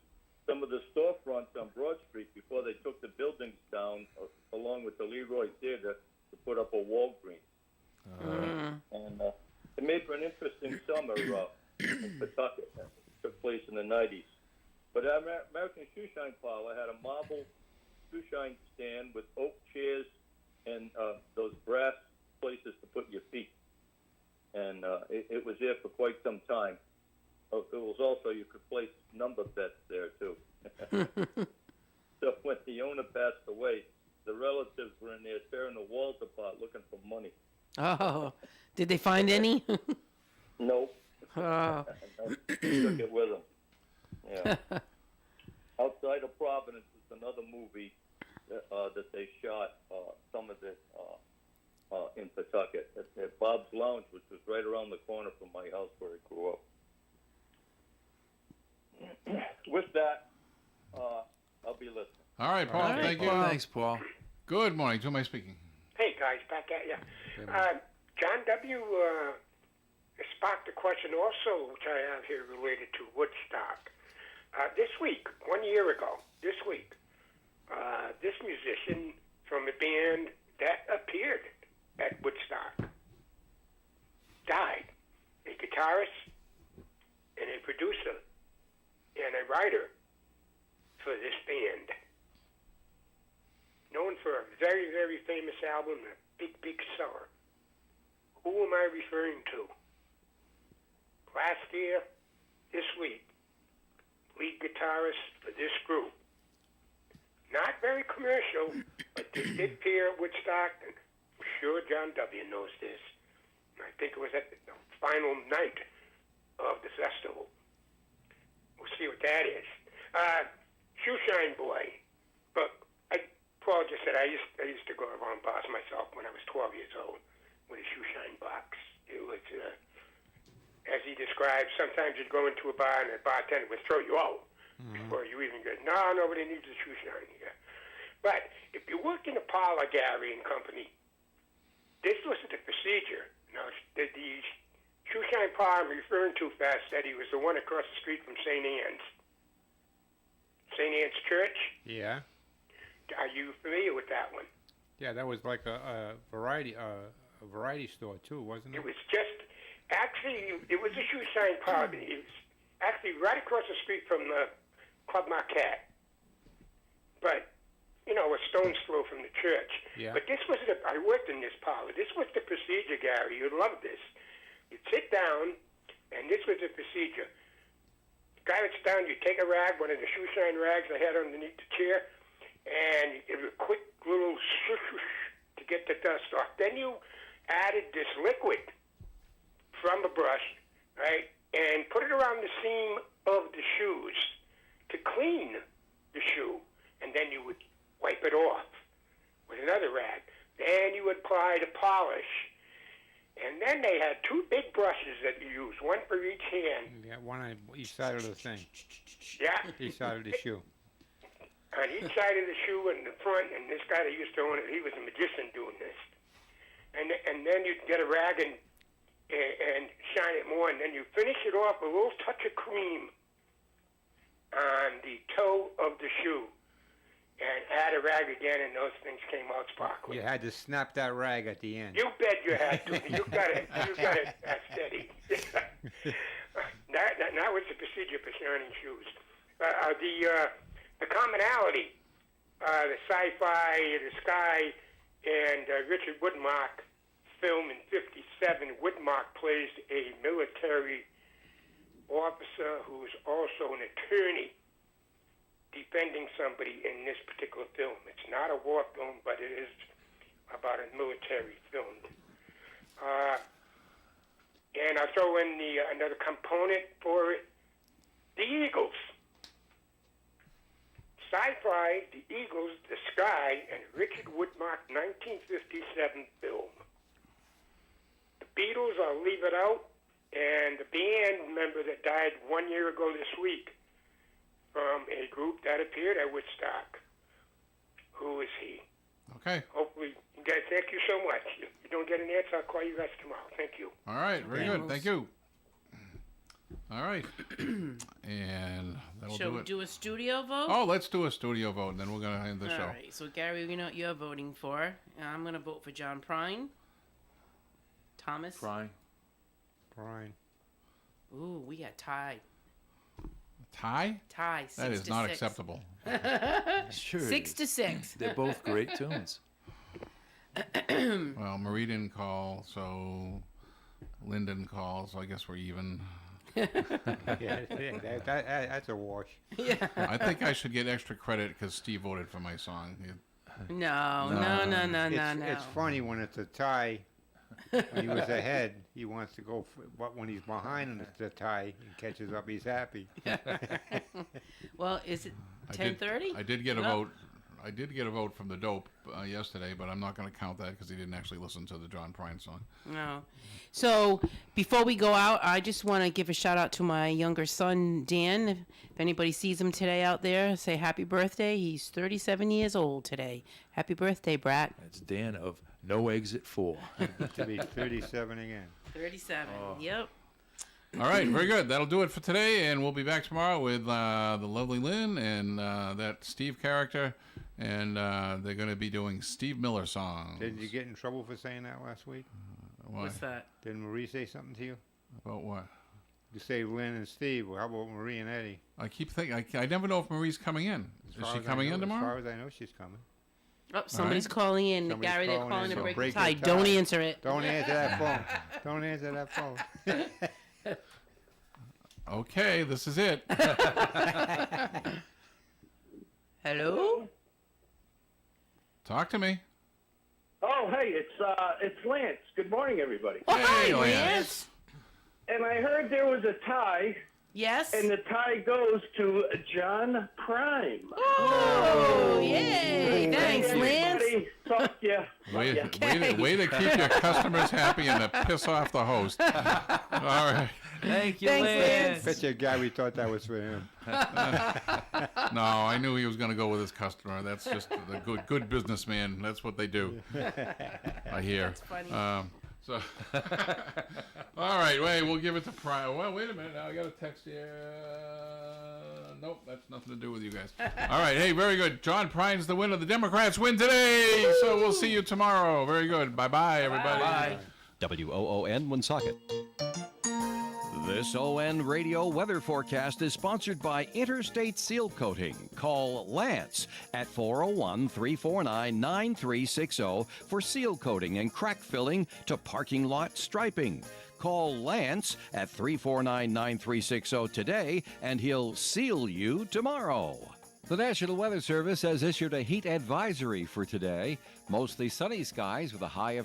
[SPEAKER 20] some of the storefronts on Broad Street before they took the buildings down, along with the Leroy Theater, to put up a Walgreens. And it made for an interesting summer in Pawtucket. It took place in the 90s. But American Shoe Shine Parlor had a marble shoe shine stand with oak chairs and those brass places to put your feet. And it was there for quite some time. It was also, you could place number bets there too. So when the owner passed away, the relatives were in there tearing the walls apart looking for money.
[SPEAKER 5] Oh, did they find any?
[SPEAKER 20] Nope.
[SPEAKER 5] Oh.
[SPEAKER 20] Took it with them. Yeah. Outside of Providence is another movie that they shot some of it in Pawtucket at Bob's Lounge, which was right around the corner from my house where I grew up. With that, I'll be listening.
[SPEAKER 2] All right, Paul. Thank you.
[SPEAKER 3] Thanks, Paul.
[SPEAKER 2] Good morning. To whom am I speaking?
[SPEAKER 15] Hey guys, back at you. John W. Sparked a question also, which I have here related to Woodstock. This week, 1 year ago, this musician from a band that appeared at Woodstock died. A guitarist and a producer and a writer for this band. Known for a very, very famous album, a big, big seller. Who am I referring to? Last year, this week, lead guitarist for this group. Not very commercial, but they did appear at Woodstock, and I'm sure John W. knows this. I think it was at the final night of the festival. We'll see what that is. Shoeshine Boy. Look, Paul just said I used to go around bars myself when I was 12 years old with a shoeshine box. It was, as he described, sometimes you'd go into a bar and the bartender would throw you out before you even get, no, nobody needs a shoeshine here. But if you work in a parlor, Gary and company, this was the procedure. Now, the shoeshine parlor I'm referring to, Fast Eddie, was the one across the street from St. Anne's. St. Anne's Church?
[SPEAKER 4] Yeah.
[SPEAKER 15] Are you familiar with that one?
[SPEAKER 4] Yeah, that was like a variety store too, wasn't it?
[SPEAKER 15] It was just, actually, it was a shoeshine parlor. It was actually right across the street from the Club Marquette. But, you know, a stone's throw from the church.
[SPEAKER 4] Yeah.
[SPEAKER 15] But this was, I worked in this parlor. This was the procedure, Gary. You'd love this. You'd sit down, and this was the procedure. The guy would sit down, you'd take a rag, one of the shoeshine rags I had underneath the chair, and you give it a quick little swoosh to get the dust off. Then you added this liquid from a brush, right, and put it around the seam of the shoes to clean the shoe, and then you would wipe it off with another rag. Then you would apply the polish, and then they had two big brushes that you used, one for each hand.
[SPEAKER 4] Yeah, one on each side of the thing.
[SPEAKER 15] Yeah.
[SPEAKER 4] Each side of the shoe.
[SPEAKER 15] On each side of the shoe and the front, and this guy that used to own it, he was a magician doing this. And then you'd get a rag and shine it more, and then you finish it off with a little touch of cream on the toe of the shoe, and add a rag again, and those things came out sparkling.
[SPEAKER 4] You had to snap that rag at the end.
[SPEAKER 15] You bet you had to. You got it. You got it. That's steady. That was the procedure for shining shoes. The commonality, the sci-fi, the Sky, and Richard Woodmark film in '57. Woodmark plays a military officer who is also an attorney defending somebody in this particular film. It's not a war film, but it is about a military film. And I'll throw in another component for it. The Eagles. Sci-fi, The Eagles, The Sky, and Richard Woodmark 1957 film. The Beatles, I'll leave it out, and the band member that died 1 year ago this week from a group that appeared at Woodstock. Who is he?
[SPEAKER 2] Okay.
[SPEAKER 15] Hopefully, you guys, thank you so much. If you don't get an answer, I'll call you guys tomorrow. Thank you.
[SPEAKER 2] All right, very good. Thank you. All right. And that'll
[SPEAKER 5] Shall
[SPEAKER 2] do
[SPEAKER 5] we
[SPEAKER 2] it.
[SPEAKER 5] do a studio vote?
[SPEAKER 2] Oh, let's do a studio vote, and then we're going to end the show.
[SPEAKER 5] All right. So, Gary, you know what you're voting for. I'm going to vote for John Prine. Thomas?
[SPEAKER 3] Prine.
[SPEAKER 5] Ooh, we got tied.
[SPEAKER 2] Tie?
[SPEAKER 5] Tie.
[SPEAKER 2] That is not
[SPEAKER 5] 6-6.
[SPEAKER 2] acceptable.
[SPEAKER 3] Sure.
[SPEAKER 5] 6-6.
[SPEAKER 3] They're both great tunes.
[SPEAKER 2] Well, Marie didn't call, so Lynn didn't call, so I guess we're even.
[SPEAKER 4] That's a wash.
[SPEAKER 5] Yeah.
[SPEAKER 2] I think I should get extra credit because Steve voted for my song.
[SPEAKER 5] No.
[SPEAKER 4] It's funny when it's a tie. When he was ahead, he wants to go. But when he's behind and it's a tie, he catches up. He's happy.
[SPEAKER 5] Well, is it
[SPEAKER 2] I did-
[SPEAKER 5] 10:30?
[SPEAKER 2] I did get a vote. I did get a vote from the dope yesterday, but I'm not going to count that because he didn't actually listen to the John Prine song.
[SPEAKER 5] No. So before we go out, I just want to give a shout out to my younger son, Dan. If anybody sees him today out there, say happy birthday. He's 37 years old today. Happy birthday, Brat.
[SPEAKER 3] That's Dan of No Exit 4.
[SPEAKER 4] To be 37 again.
[SPEAKER 5] 37. Yep.
[SPEAKER 2] All right, very good. That'll do it for today, and we'll be back tomorrow with the lovely Lynn and that Steve character, and they're going to be doing Steve Miller songs.
[SPEAKER 4] Did you get in trouble for saying that last week?
[SPEAKER 2] Why?
[SPEAKER 5] What's that?
[SPEAKER 4] Did Marie say something to you?
[SPEAKER 2] About what?
[SPEAKER 4] You say Lynn and Steve. Well, how about Marie and Eddie?
[SPEAKER 2] I keep thinking, I never know if Marie's coming in. Is she coming in
[SPEAKER 4] As
[SPEAKER 2] tomorrow?
[SPEAKER 4] far as I know, she's coming.
[SPEAKER 5] Oh, somebody's calling in.
[SPEAKER 4] Somebody's
[SPEAKER 5] Gary, they're
[SPEAKER 4] calling
[SPEAKER 5] calling
[SPEAKER 4] in,
[SPEAKER 5] to
[SPEAKER 4] so
[SPEAKER 5] break the
[SPEAKER 4] break
[SPEAKER 5] tie.
[SPEAKER 4] the
[SPEAKER 5] Don't
[SPEAKER 4] tie.
[SPEAKER 5] answer it.
[SPEAKER 4] Don't answer that phone. Don't answer that phone.
[SPEAKER 2] Okay, this is it.
[SPEAKER 5] Hello?
[SPEAKER 2] Talk to me.
[SPEAKER 21] Oh, hey, it's Lance. Good morning, everybody.
[SPEAKER 5] Oh, hi, Lance.
[SPEAKER 21] And I heard there was a tie.
[SPEAKER 5] Yes.
[SPEAKER 21] And the tie goes to John Prime.
[SPEAKER 5] Oh, yay. Thanks,
[SPEAKER 21] Hey,
[SPEAKER 5] Lance.
[SPEAKER 21] everybody. Talk to ya.
[SPEAKER 2] Way
[SPEAKER 21] Okay.
[SPEAKER 2] to keep your customers happy and to piss off the host. All right.
[SPEAKER 3] Thank
[SPEAKER 4] you, Lance. Bet you Gary thought that was for him.
[SPEAKER 2] No, I knew he was going to go with his customer. That's just the good businessman. That's what they do. I hear.
[SPEAKER 5] That's funny.
[SPEAKER 2] So, all right, wait, we'll give it to Prime. Well, wait a minute. Now I got a text here. Nope, that's nothing to do with you guys. All right, hey, very good. John Prine's the winner. The Democrats win today. So we'll see you tomorrow. Very good. Bye-bye, everybody.
[SPEAKER 12] Bye. WOON Woonsocket. This ON Radio weather forecast is sponsored by Interstate Seal Coating. Call Lance at 401-349-9360 for seal coating and crack filling to parking lot striping. Call Lance at 349-9360 today and he'll seal you tomorrow. The National Weather Service has issued a heat advisory for today. Mostly sunny skies with a high of